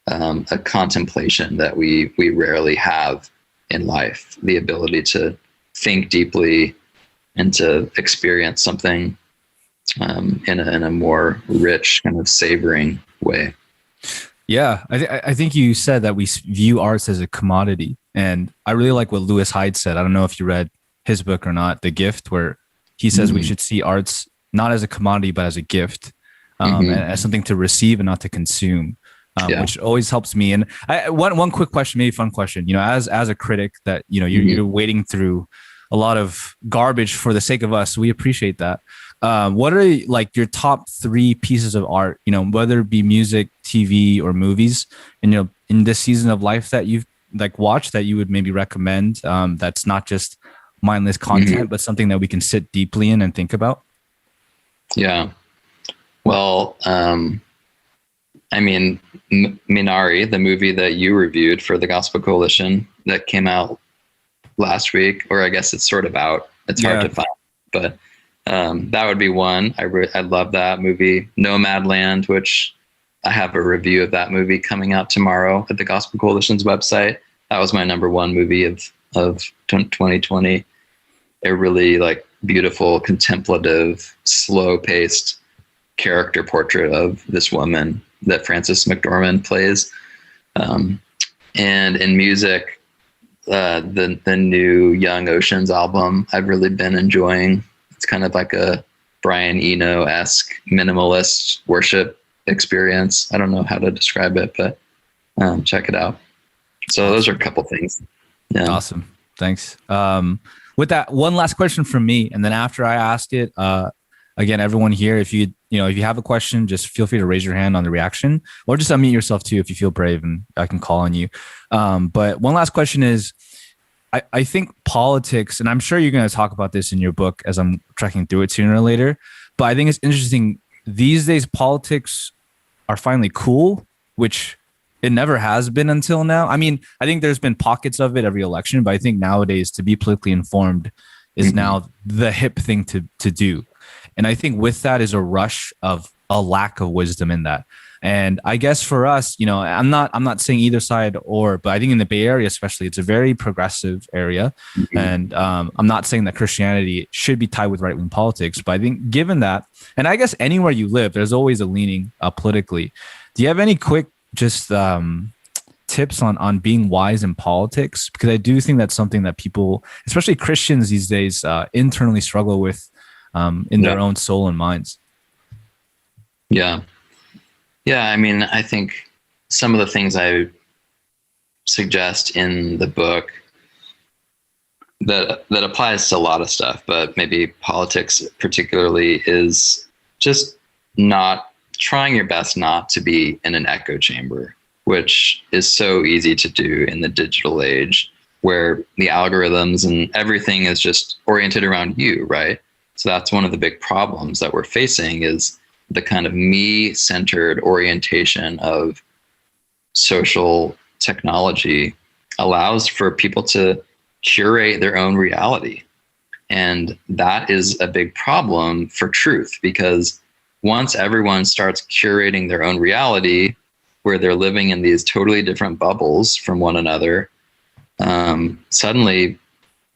a contemplation that we rarely have in life, the ability to think deeply and to experience something in a more rich kind of savoring way. Yeah, I think you said that we view arts as a commodity, and I really like what Lewis Hyde said. I don't know if you read his book or not, The Gift, where he says we should see arts not as a commodity but as a gift, and as something to receive and not to consume. Which always helps me. And one quick question, maybe fun question, you know, as a critic that, you know, you're wading through a lot of garbage for the sake of us. So we appreciate that. What are like your top 3 pieces of art, you know, whether it be music, TV, or movies, and, you know, in this season of life that you've like watched that you would maybe recommend, that's not just mindless content, but something that we can sit deeply in and think about? Yeah. Well, I mean, Minari, the movie that you reviewed for the Gospel Coalition that came out last week, or I guess it's sort of out. It's hard to find, but that would be one. I love that movie. Nomadland, which I have a review of that movie coming out tomorrow at the Gospel Coalition's website. That was my number one movie of 2020. A really like beautiful, contemplative, slow paced character portrait of this woman that Frances McDormand plays. And in music, the new Young Oceans album I've really been enjoying. It's kind of like a Brian Eno-esque minimalist worship experience. I don't know how to describe it, but check it out. So those are a couple things. Yeah. Awesome. Thanks. With that, one last question from me, and then after I ask it, again, everyone here, if you have a question, just feel free to raise your hand on the reaction, or just unmute yourself too if you feel brave, and I can call on you. But one last question is, I think politics, and I'm sure you're going to talk about this in your book as I'm tracking through it sooner or later, but I think it's interesting. These days, politics are finally cool, which it never has been until now. I mean, I think there's been pockets of it every election, but I think nowadays to be politically informed is now the hip thing to do. And I think with that is a rush of a lack of wisdom in that. And I guess for us, I'm not saying either side but I think in the Bay Area, especially, it's a very progressive area. And I'm not saying that Christianity should be tied with right-wing politics, but I think given that, and I guess anywhere you live, there's always a leaning politically. Do you have any quick just tips on being wise in politics? Because I do think that's something that people, especially Christians these days, internally struggle with in their own soul and minds. Yeah, I mean, I think some of the things I suggest in the book that applies to a lot of stuff, but maybe politics particularly, is just not trying your best not to be in an echo chamber, which is so easy to do in the digital age, where the algorithms and everything is just oriented around you, right? So that's one of the big problems that we're facing, is the kind of me-centered orientation of social technology allows for people to curate their own reality. And that is a big problem for truth, because once everyone starts curating their own reality, where they're living in these totally different bubbles from one another, suddenly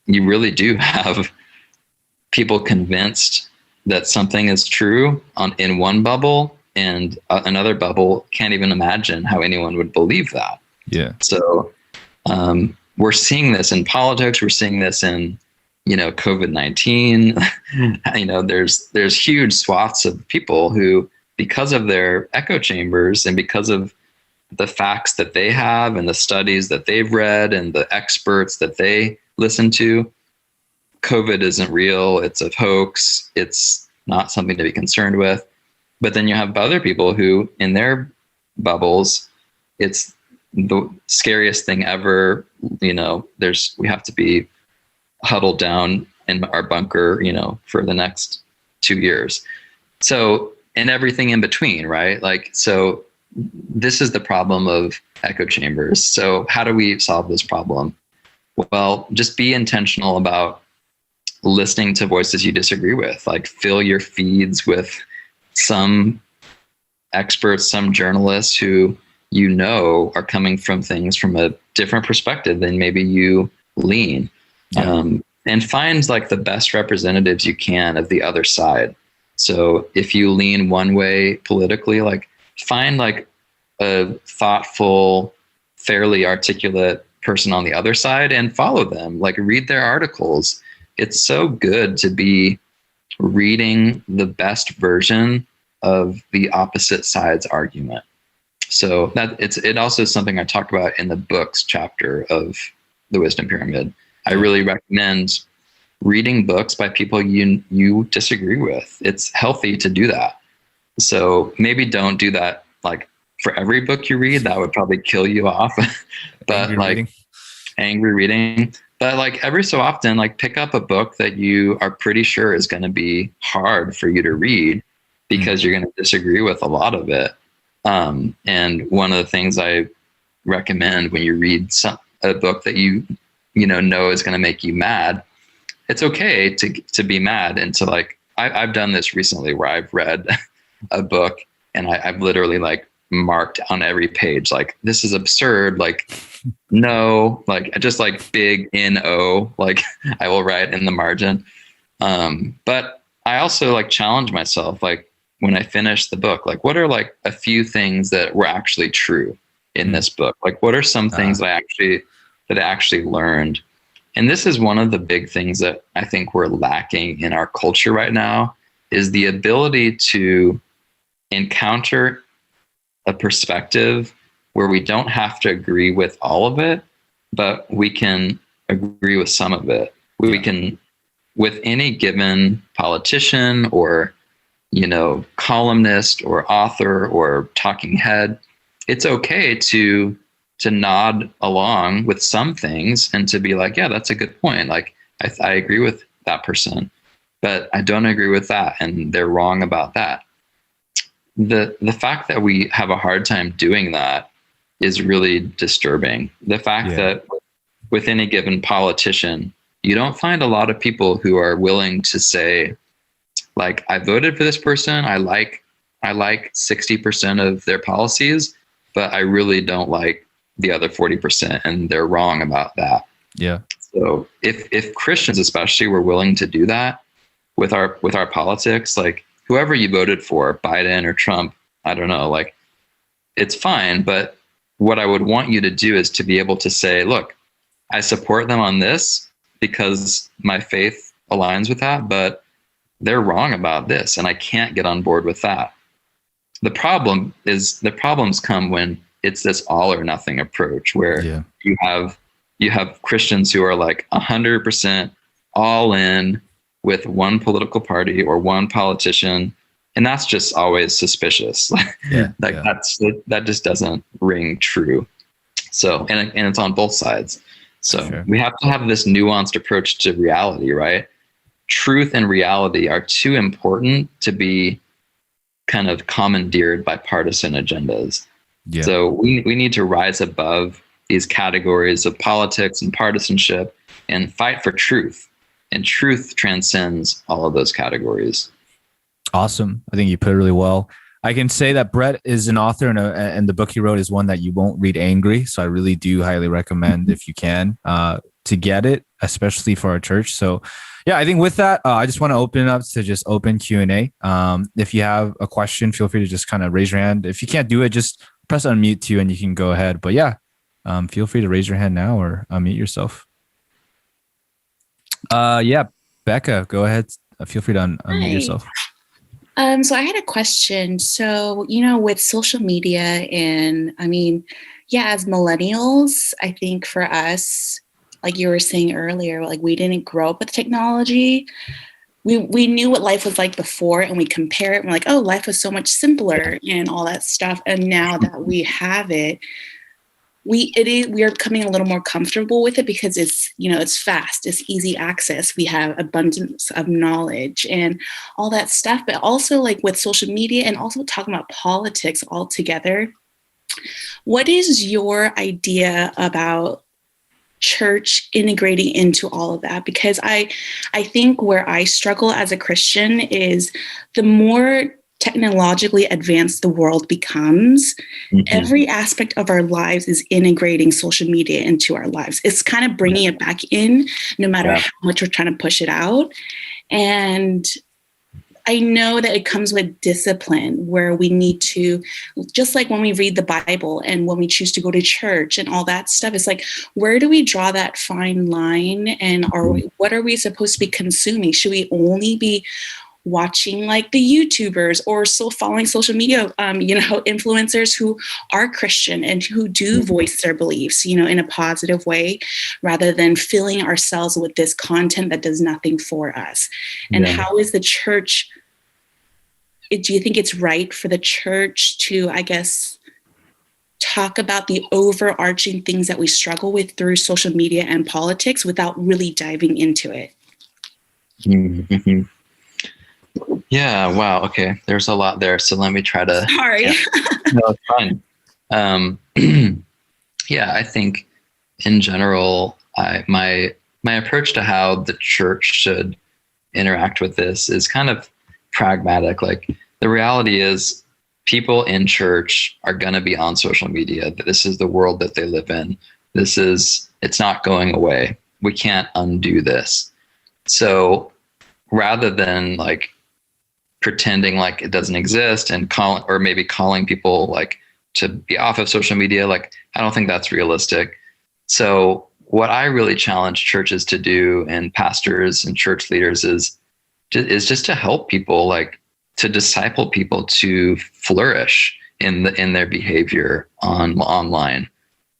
you really do have people convinced that something is true in one bubble, and another bubble can't even imagine how anyone would believe that. Yeah. So we're seeing this in politics. We're seeing this in, COVID-19. There's huge swaths of people who, because of their echo chambers and because of the facts that they have and the studies that they've read and the experts that they listen to, COVID isn't real. It's a hoax. It's not something to be concerned with. But then you have other people who, in their bubbles, it's the scariest thing ever. We have to be huddled down in our bunker, for the next 2 years. So, and everything in between, right? So this is the problem of echo chambers. So how do we solve this problem? Well, just be intentional about listening to voices you disagree with. Fill your feeds with some experts, some journalists who are coming from things from a different perspective than maybe you lean. Yeah. And find the best representatives you can of the other side. So if you lean one way politically, find a thoughtful, fairly articulate person on the other side and follow them. Read their articles. It's so good to be reading the best version of the opposite side's argument. So it also is something I talk about in the books chapter of the Wisdom Pyramid. I really recommend reading books by people you disagree with. It's healthy to do that. So maybe don't do that for every book you read. That would probably kill you off. But angry reading. But every so often, pick up a book that you are pretty sure is going to be hard for you to read, because you're going to disagree with a lot of it. And one of the things I recommend when you read a book that you know is going to make you mad, it's okay to be mad. And to I've done this recently where I've read a book and I've literally marked on every page, like, this is absurd, like, no, like, just like big NO, like I will write in the margin. But I also like challenge myself, like when I finish the book, like what are like a few things that were actually true in this book? Like what are some things that I actually learned? And this is one of the big things that I think we're lacking in our culture right now, is the ability to encounter a perspective where we don't have to agree with all of it, but we can agree with some of it. We can, with any given politician or, columnist or author or talking head, it's okay to nod along with some things and to be like, yeah, that's a good point. Like, I agree with that person, but I don't agree with that, and they're wrong about that. The fact that we have a hard time doing that is really disturbing. The fact that with any given politician, you don't find a lot of people who are willing to say, like, I voted for this person. I like 60% of their policies, but I really don't like the other 40%, and they're wrong about that. Yeah. So if Christians especially were willing to do that with our politics, like whoever you voted for, Biden or Trump, I don't know, like it's fine. But what I would want you to do is to be able to say, look, I support them on this because my faith aligns with that, but they're wrong about this, and I can't get on board with that. The problems come when it's this all or nothing approach, where you have Christians who are like 100% all in with one political party or one politician, and that's just always suspicious. That just doesn't ring true. So, and it's on both sides. So we have to have this nuanced approach to reality, right? Truth and reality are too important to be kind of commandeered by partisan agendas. Yeah. So we need to rise above these categories of politics and partisanship and fight for truth. And truth transcends all of those categories. Awesome. I think you put it really well. I can say that Brett is an author, and the book he wrote is one that you won't read angry. So I really do highly recommend, if you can, to get it, especially for our church. So yeah, I think with that, I just want to open it up to just open Q&A. If you have a question, feel free to just kind of raise your hand. If you can't do it, just press unmute too, and you can go ahead. But yeah, feel free to raise your hand now or unmute yourself. Yeah, Becca, go ahead. Feel free to unmute yourself. So I had a question. So, with social media and as millennials, I think for us, like you were saying earlier, like we didn't grow up with technology. We knew what life was like before, and we compare it and we're like, oh, life was so much simpler and all that stuff. And now that we have it, we are becoming a little more comfortable with it because it's fast, it's easy access. We have abundance of knowledge and all that stuff. But also like with social media and also talking about politics altogether, what is your idea about church integrating into all of that? Because I think where I struggle as a Christian is the more technologically advanced the world becomes, every aspect of our lives is integrating social media into our lives. It's kind of bringing it back in, no matter how much we're trying to push it out. And I know that it comes with discipline, where we need to, just like when we read the Bible and when we choose to go to church and all that stuff, it's like, where do we draw that fine line? And what are we supposed to be consuming? Should we only be watching like the YouTubers or still following social media, influencers who are Christian and who do voice their beliefs, in a positive way, rather than filling ourselves with this content that does nothing for us? And how is the church, do you think it's right for the church to, I guess, talk about the overarching things that we struggle with through social media and politics without really diving into it? Mm-hmm. Yeah. Wow. Okay. There's a lot there. So let me try to. Sorry. Yeah. No, it's fine. I think in general, my approach to how the church should interact with this is kind of pragmatic. Like the reality is, people in church are going to be on social media. This is the world that they live in. It's not going away. We can't undo this. So rather than like pretending like it doesn't exist and calling people like to be off of social media, like I don't think that's realistic. So what I really challenge churches to do, and pastors and church leaders, is just to help people, like to disciple people to flourish in their behavior online.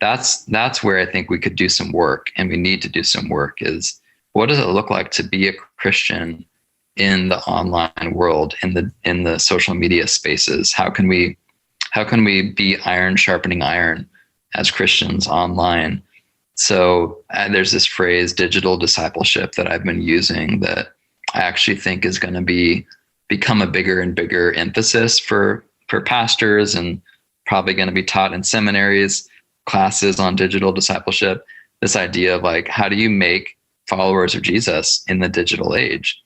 That's where I think we could do some work, and we need to do some work. Is what does it look like to be a Christian in the online world, in the social media spaces? How can we be iron sharpening iron as Christians online? So there's this phrase, digital discipleship, that I've been using that I actually think is going to become a bigger and bigger emphasis for pastors, and probably going to be taught in seminaries, classes on digital discipleship. This idea of like, how do you make followers of Jesus in the digital age?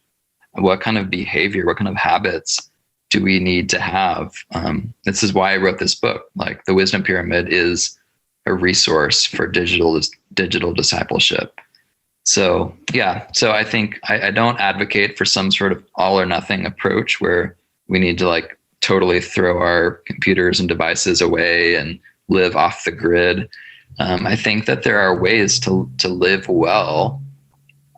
What kind of behavior, what kind of habits do we need to have? This is why I wrote this book. Like, the Wisdom Pyramid is a resource for digital discipleship. So yeah, so I think I don't advocate for some sort of all or nothing approach where we need to like totally throw our computers and devices away and live off the grid. I think that there are ways to live well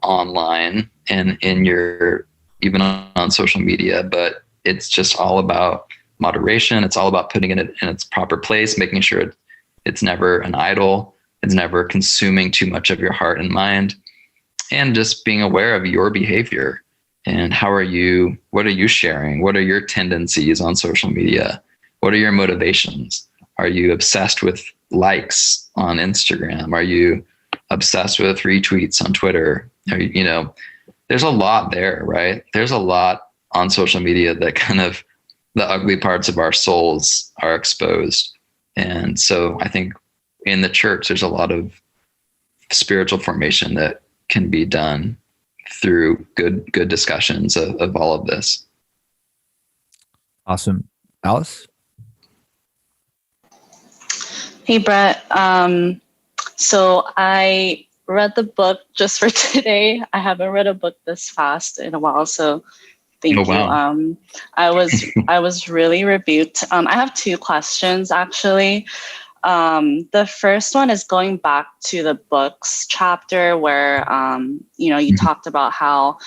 online and even on social media, but it's just all about moderation. It's all about putting it in its proper place, making sure it's never an idol. It's never consuming too much of your heart and mind, and just being aware of your behavior and what are you sharing? What are your tendencies on social media? What are your motivations? Are you obsessed with likes on Instagram? Are you obsessed with retweets on Twitter? There's a lot there, right? There's a lot on social media that kind of the ugly parts of our souls are exposed. And so I think in the church, there's a lot of spiritual formation that can be done through good discussions of all of this. Awesome. Alice? Hey, Brett. So I read the book just for today. I haven't read a book this fast in a while, so thank you. Wow. I was really rebuked. I have two questions, actually. The first one is going back to the books chapter where, you talked about how,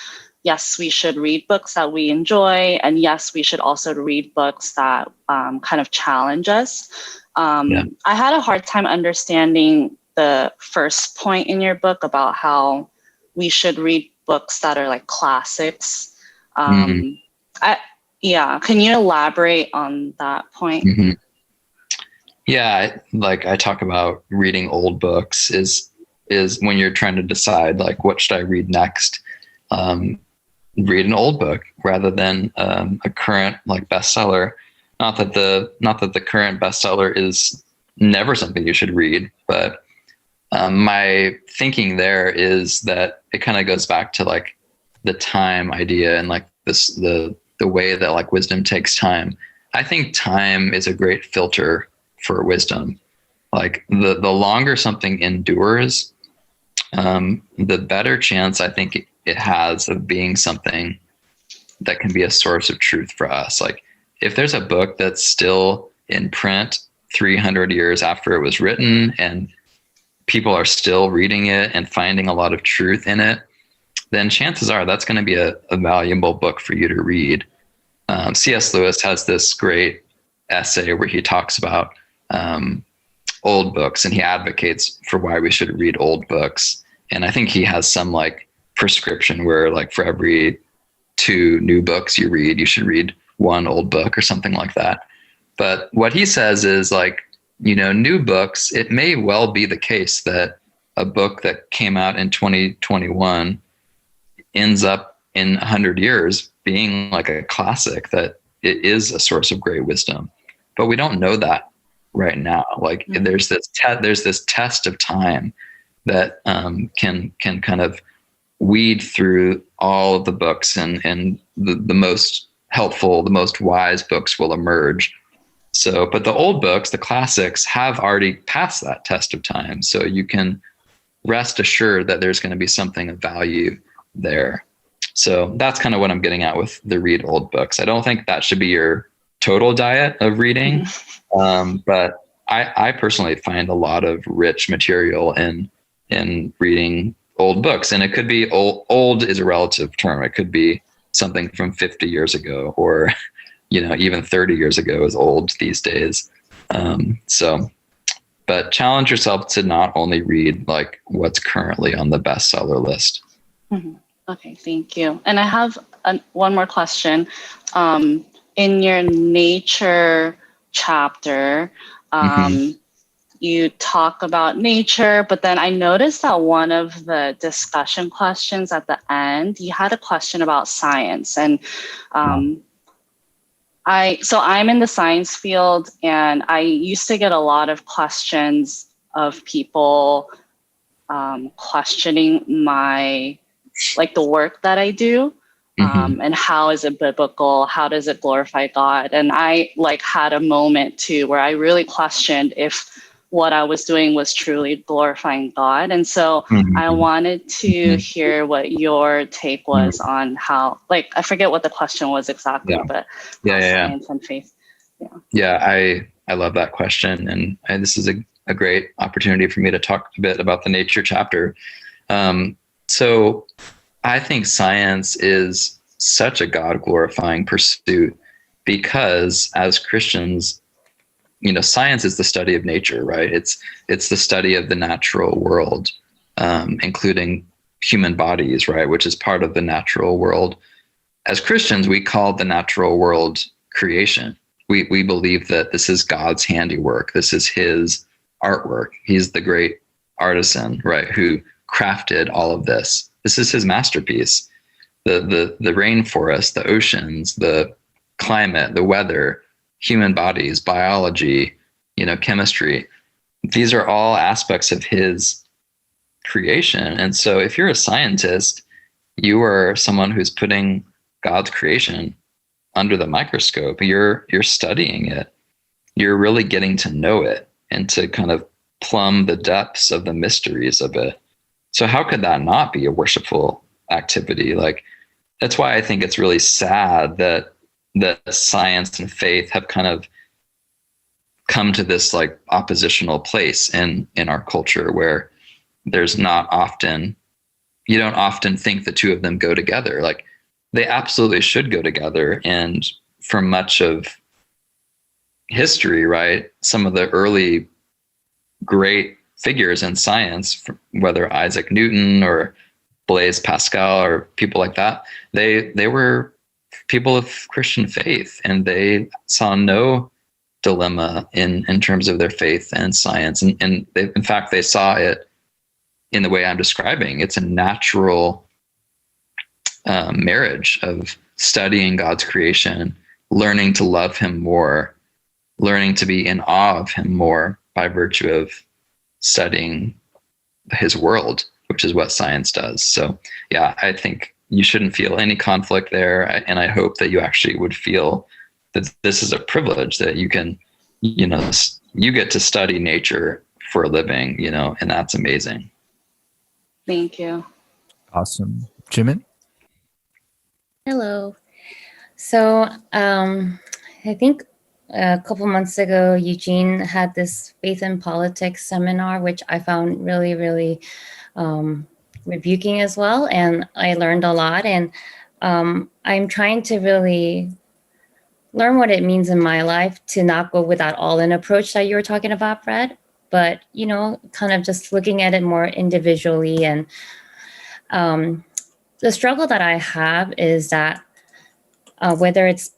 yes, we should read books that we enjoy. And yes, we should also read books that kind of challenge us. I had a hard time understanding the first point in your book about how we should read books that are like classics. Can you elaborate on that point? Mm-hmm. Yeah, like I talk about reading old books is when you're trying to decide like what should I read next. Read an old book rather than a current like bestseller. Not that the current bestseller is never something you should read, but my thinking there is that it kind of goes back to like the time idea and like the way that like wisdom takes time. I think time is a great filter for wisdom. Like the longer something endures, the better chance I think it has of being something that can be a source of truth for us. Like if there's a book that's still in print 300 years after it was written and people are still reading it and finding a lot of truth in it, then chances are that's going to be a valuable book for you to read. C.S. Lewis has this great essay where he talks about old books and he advocates for why we should read old books. And I think he has some like prescription where like for every 2 new books you read, you should read 1 old book or something like that. But what he says is like, new books, it may well be the case that a book that came out in 2021 ends up in 100 years being like a classic, that it is a source of great wisdom. But we don't know that right now. Like there's this test of time that can kind of weed through all of the books, and the most helpful, the most wise books will emerge. So, but the old books, the classics, have already passed that test of time. So you can rest assured that there's going to be something of value there. So that's kind of what I'm getting at with the read old books. I don't think that should be your total diet of reading, but I personally find a lot of rich material in reading old books, and it could be old is a relative term. It could be something from 50 years ago, or even 30 years ago is old these days. But challenge yourself to not only read like what's currently on the bestseller list. Mm-hmm. Okay, thank you. And I have one more question. In your nature chapter, you talk about nature, but then I noticed that one of the discussion questions at the end, you had a question about science. And I'm in the science field, and I used to get a lot of questions of people questioning the work that I do, and how is it biblical? How does it glorify God? And I had a moment too where I really questioned if what I was doing was truly glorifying God. And so I wanted to hear what your take was on how, I forget what the question was exactly, but science and faith. I love that question. And this is a great opportunity for me to talk a bit about the nature chapter. So I think science is such a God glorifying pursuit because as Christians, science is the study of nature, right? It's the study of the natural world, including human bodies, right? Which is part of the natural world. As Christians, we call the natural world creation. We believe that this is God's handiwork. This is his artwork. He's the great artisan, right? Who crafted all of this. This is his masterpiece. The rainforest, the oceans, the climate, the weather, human bodies, biology, chemistry. These are all aspects of his creation. And so if you're a scientist, you are someone who's putting God's creation under the microscope. You're studying it. You're really getting to know it and to kind of plumb the depths of the mysteries of it. So how could that not be a worshipful activity? That's why I think it's really sad that science and faith have kind of come to this oppositional place in our culture where there's not often, you don't often think the two of them go together. They absolutely should go together. And for much of history, right, some of the early great figures in science, whether Isaac Newton or Blaise Pascal or people like that, they were people of Christian faith, and they saw no dilemma in terms of their faith and science. And they, in fact, they saw it in the way I'm describing. It's a natural marriage of studying God's creation, learning to love him more, learning to be in awe of him more by virtue of studying his world, which is what science does. So yeah, I think you shouldn't feel any conflict there. And I hope that you actually would feel that this is a privilege that you can, you get to study nature for a living, and that's amazing. Thank you. Awesome. Jimin? Hello. So I think a couple months ago, Eugene had this faith and politics seminar, which I found really, really rebuking as well. And I learned a lot. And I'm trying to really learn what it means in my life to not go with that all-in approach that you were talking about, Brad. But, kind of just looking at it more individually. And the struggle that I have is that whether it's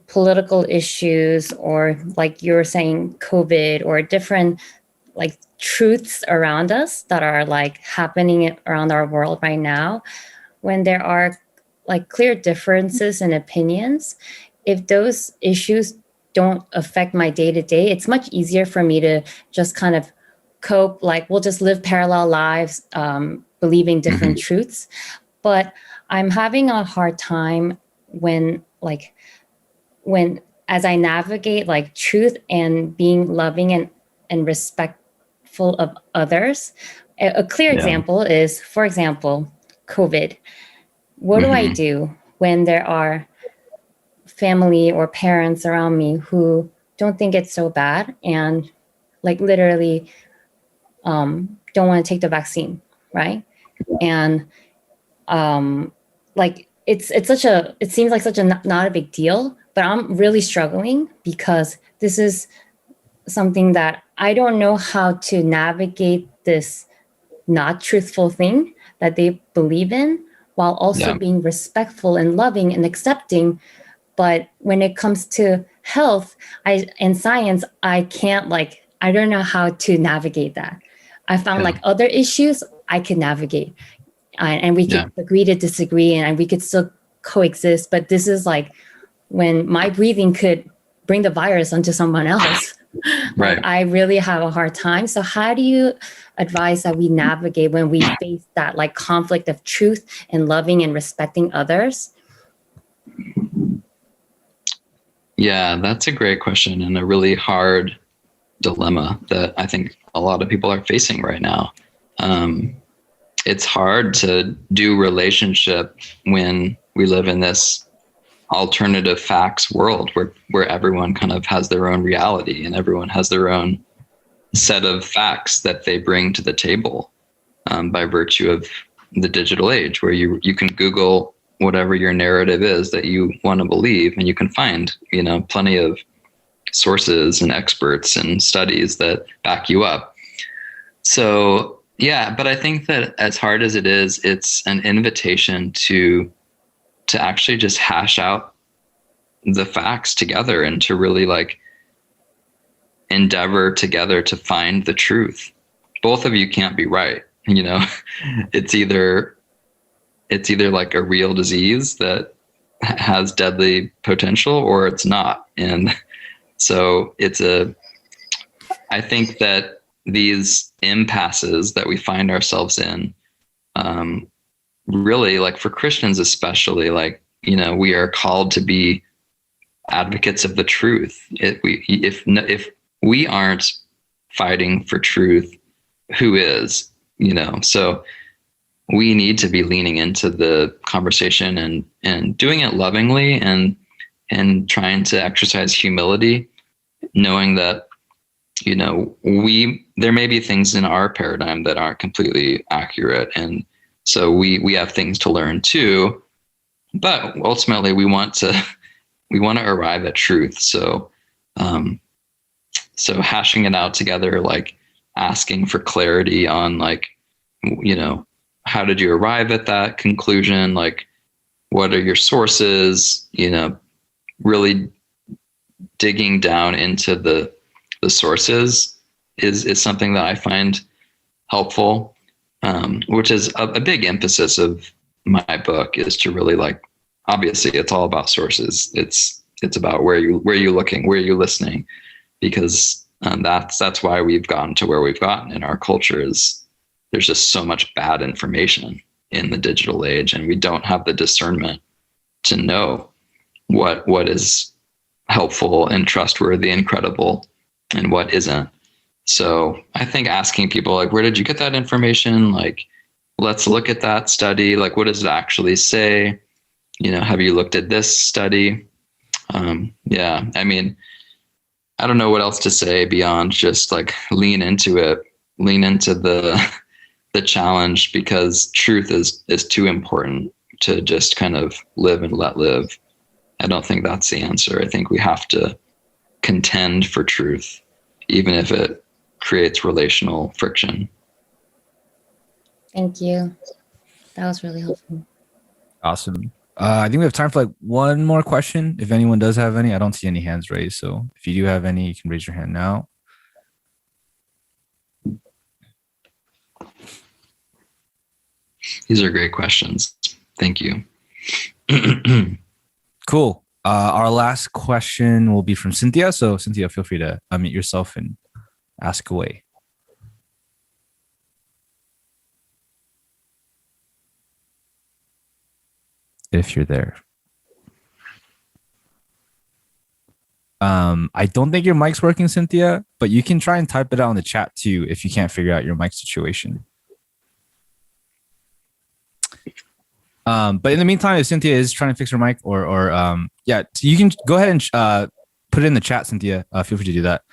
political issues or you're saying COVID or different truths around us that are happening around our world right now, when there are clear differences in opinions, if those issues don't affect my day-to-day, it's much easier for me to just kind of cope, we'll just live parallel lives, believing different truths. But I'm having a hard time when as I navigate like truth and being loving and respectful of others, a clear example is, for example, COVID. What do I do when there are family or parents around me who don't think it's so bad and like literally don't want to take the vaccine, right? And like it seems like such a not a big deal, but I'm really struggling because this is something that I don't know how to navigate this not truthful thing that they believe in while also being respectful and loving and accepting. But when it comes to health and science, I can't I don't know how to navigate that. I found like other issues I can navigate and we could agree to disagree and we could still coexist. But this is like when my breathing could bring the virus onto someone else. Like I really have a hard time. So how do you advise that we navigate when we face that like conflict of truth and loving and respecting others? Yeah, that's a great question and a really hard dilemma that I think a lot of people are facing right now. It's hard to do relationship when we live in this alternative facts world where everyone kind of has their own reality and everyone has their own set of facts that they bring to the table by virtue of the digital age, where you can Google whatever your narrative is that you want to believe, and you can find, plenty of sources and experts and studies that back you up. So, yeah, but I think that as hard as it is, it's an invitation to actually just hash out the facts together and to really endeavor together to find the truth. Both of you can't be right. It's either like a real disease that has deadly potential or it's not. And so I think that these impasses that we find ourselves in, really, like for Christians especially, we are called to be advocates of the truth. If we aren't fighting for truth, who is? So we need to be leaning into the conversation and doing it lovingly and trying to exercise humility, knowing that there may be things in our paradigm that aren't completely accurate, and so we have things to learn too. But ultimately, we want to arrive at truth. So hashing it out together, like asking for clarity on how did you arrive at that conclusion? Like, what are your sources? Really digging down into the sources is something that I find helpful, which is a big emphasis of my book, is to really obviously it's all about sources. It's about where you looking, where you listening, because that's why we've gotten to where we've gotten in our culture. Is there's just so much bad information in the digital age, and we don't have the discernment to know what is helpful and trustworthy and credible and what isn't. So I think asking people where did you get that information? Let's look at that study. What does it actually say? Have you looked at this study? Yeah, I mean, I don't know what else to say beyond just lean into it, lean into the challenge, because truth is too important to just kind of live and let live. I don't think that's the answer. I think we have to contend for truth, even if it creates relational friction. Thank you. That was really helpful. Awesome. I think we have time for one more question. If anyone does have any, I don't see any hands raised. So if you do have any, you can raise your hand now. These are great questions. Thank you. Cool. Our last question will be from Cynthia. So Cynthia, feel free to unmute yourself and ask away. If you're there. I don't think your mic's working, Cynthia, but you can try and type it out in the chat too if you can't figure out your mic situation. But in the meantime, if Cynthia is trying to fix her mic, or yeah, you can go ahead and put it in the chat, Cynthia. Feel free to do that.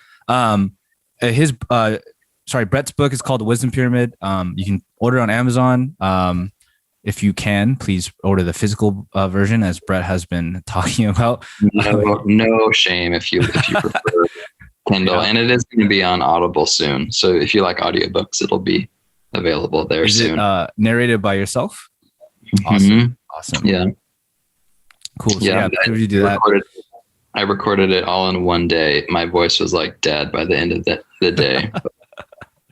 Brett's book is called The Wisdom Pyramid. You can order it on Amazon. If you can, please order the physical version, as Brett has been talking about. No shame if you prefer Kindle, and it is going to be on Audible soon. So if you like audiobooks, it'll be available there soon. Is it narrated by yourself? Awesome. Awesome. Yeah. Cool. So yeah, you do that. I recorded it all in one day. My voice was like dead by the end of the day.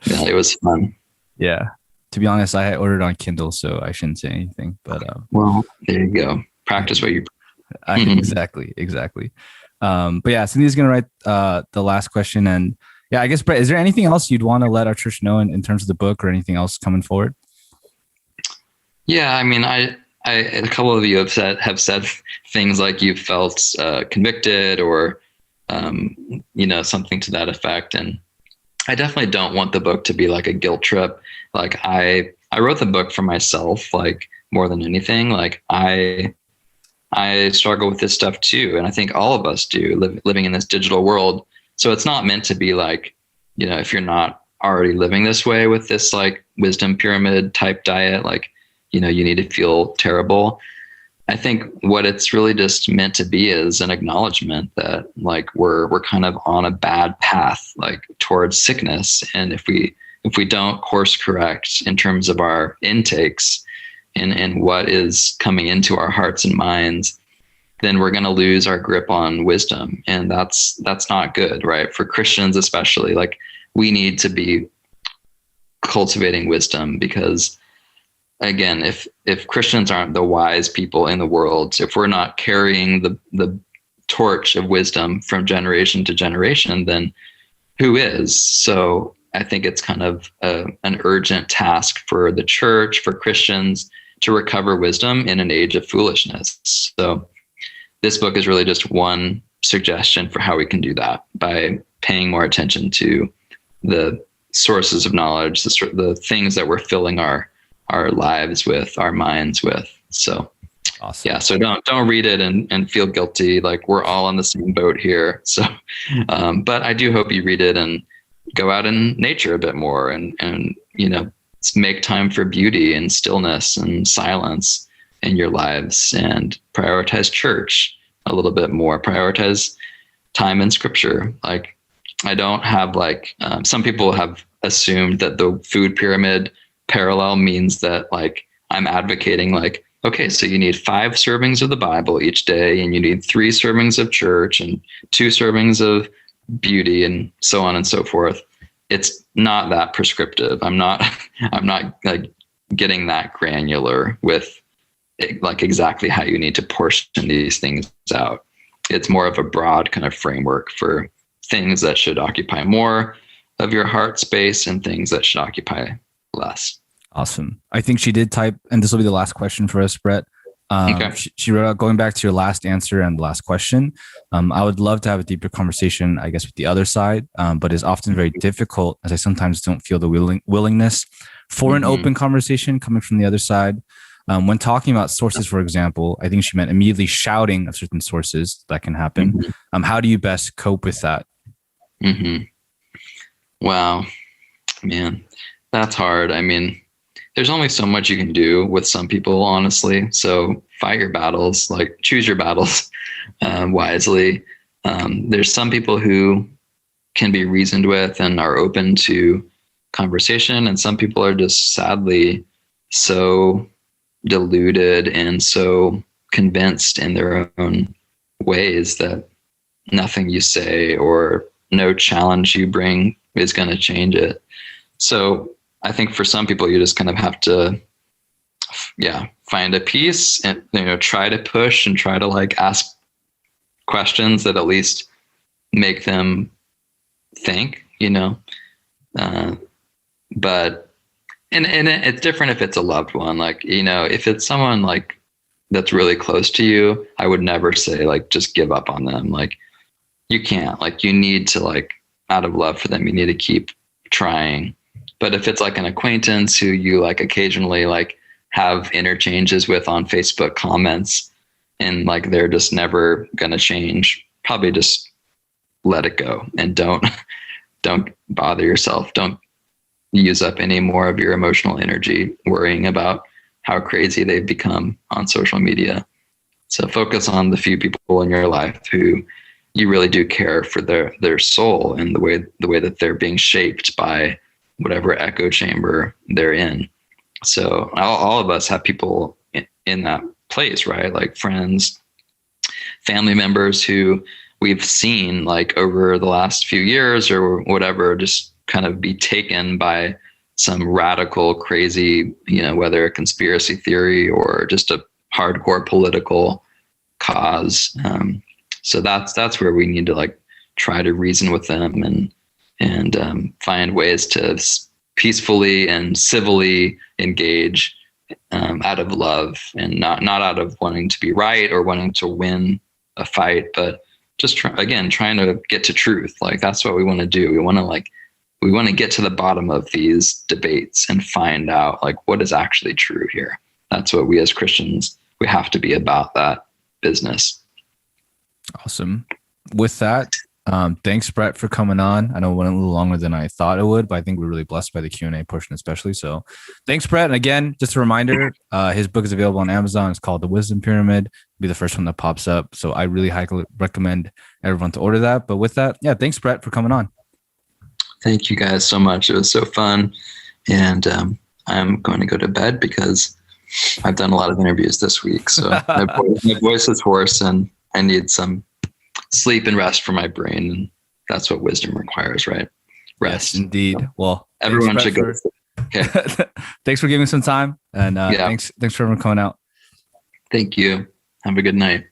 Yeah, it was fun. Yeah. To be honest, I ordered on Kindle, so I shouldn't say anything. But well, there you go. Practice what you. Exactly. But yeah, Cynthia's gonna write the last question, and yeah, I guess Brett, is there anything else you'd want to let our church know in terms of the book, or anything else coming forward? Yeah, I mean, a couple of you have said things like you felt convicted, or something to that effect, and I definitely don't want the book to be like a guilt trip. Like I wrote the book for myself, like more than anything. Like I struggle with this stuff too, and I think all of us do, living in this digital world. So it's not meant to be like, if you're not already living this way with this like wisdom pyramid type diet, like you need to feel terrible. I think what it's really just meant to be is an acknowledgement that like we're kind of on a bad path, like towards sickness. And if we don't course correct in terms of our intakes and what is coming into our hearts and minds, then we're going to lose our grip on wisdom. And that's not good, right? For Christians, especially, like we need to be cultivating wisdom, because again, if Christians aren't the wise people in the world, if we're not carrying the torch of wisdom from generation to generation, then who is? So I think it's kind of an urgent task for the church, for Christians, to recover wisdom in an age of foolishness. So this book is really just one suggestion for how we can do that, by paying more attention to the sources of knowledge, the things that we're filling our lives with, our minds with. So awesome. Yeah, so don't read it and feel guilty. Like we're all on the same boat here. So, but I do hope you read it and go out in nature a bit more, and make time for beauty and stillness and silence in your lives, and prioritize church a little bit more, prioritize time in scripture. Like I don't have some people have assumed that the food pyramid parallel means that like I'm advocating like, okay, so you need 5 servings of the Bible each day, and you need 3 servings of church and 2 servings of beauty, and so on and so forth. It's not that prescriptive. I'm not like getting that granular with like exactly how you need to portion these things out. It's more of a broad kind of framework for things that should occupy more of your heart space and things that should occupy less. Awesome. I think she did type, and this will be the last question for us, Brett. Okay. She wrote out, going back to your last answer and the last question, I would love to have a deeper conversation, I guess, with the other side, but it's often very difficult, as I sometimes don't feel the willingness for an open conversation coming from the other side. When talking about sources, for example, I think she meant immediately shouting of certain sources that can happen. How do you best cope with that? Wow, man, that's hard. I mean, there's only so much you can do with some people, honestly. So fight your battles, like choose your battles wisely. There's some people who can be reasoned with and are open to conversation, and some people are just sadly so deluded and so convinced in their own ways that nothing you say or no challenge you bring is going to change it. So I think for some people, you just kind of have to, find a peace and, try to push and try to like ask questions that at least make them think, but, and it's different if it's a loved one, like, if it's someone like that's really close to you, I would never say like, just give up on them. Like, you can't. Like, you need to, like, out of love for them, you need to keep trying. But if it's like an acquaintance who you like occasionally like have interchanges with on Facebook comments, and like they're just never gonna change, probably just let it go and don't bother yourself. Don't use up any more of your emotional energy worrying about how crazy they've become on social media. So focus on the few people in your life who you really do care for their soul and the way that they're being shaped by whatever echo chamber they're in. So all of us have people in that place, right? Like friends, family members who we've seen like over the last few years or whatever, just kind of be taken by some radical, crazy, whether a conspiracy theory or just a hardcore political cause. So that's where we need to like try to reason with them and find ways to peacefully and civilly engage out of love, and not out of wanting to be right or wanting to win a fight, but just trying to get to truth. Like, that's what we want to do. We want to get to the bottom of these debates and find out like what is actually true here. That's what we as Christians, we have to be about that business. Awesome. With that, thanks, Brett, for coming on. I know it went a little longer than I thought it would, but I think we're really blessed by the Q&A portion especially. So thanks, Brett. And again, just a reminder, his book is available on Amazon. It's called The Wisdom Pyramid. It'll be the first one that pops up. So I really highly recommend everyone to order that. But with that, yeah, thanks, Brett, for coming on. Thank you guys so much. It was so fun. And I'm going to go to bed because I've done a lot of interviews this week. So my voice is hoarse and I need some sleep and rest for my brain. And that's what wisdom requires, right? Rest. Yes, indeed. Well, everyone should go. Okay. Thanks for giving some time. And thanks for everyone coming out. Thank you. Have a good night.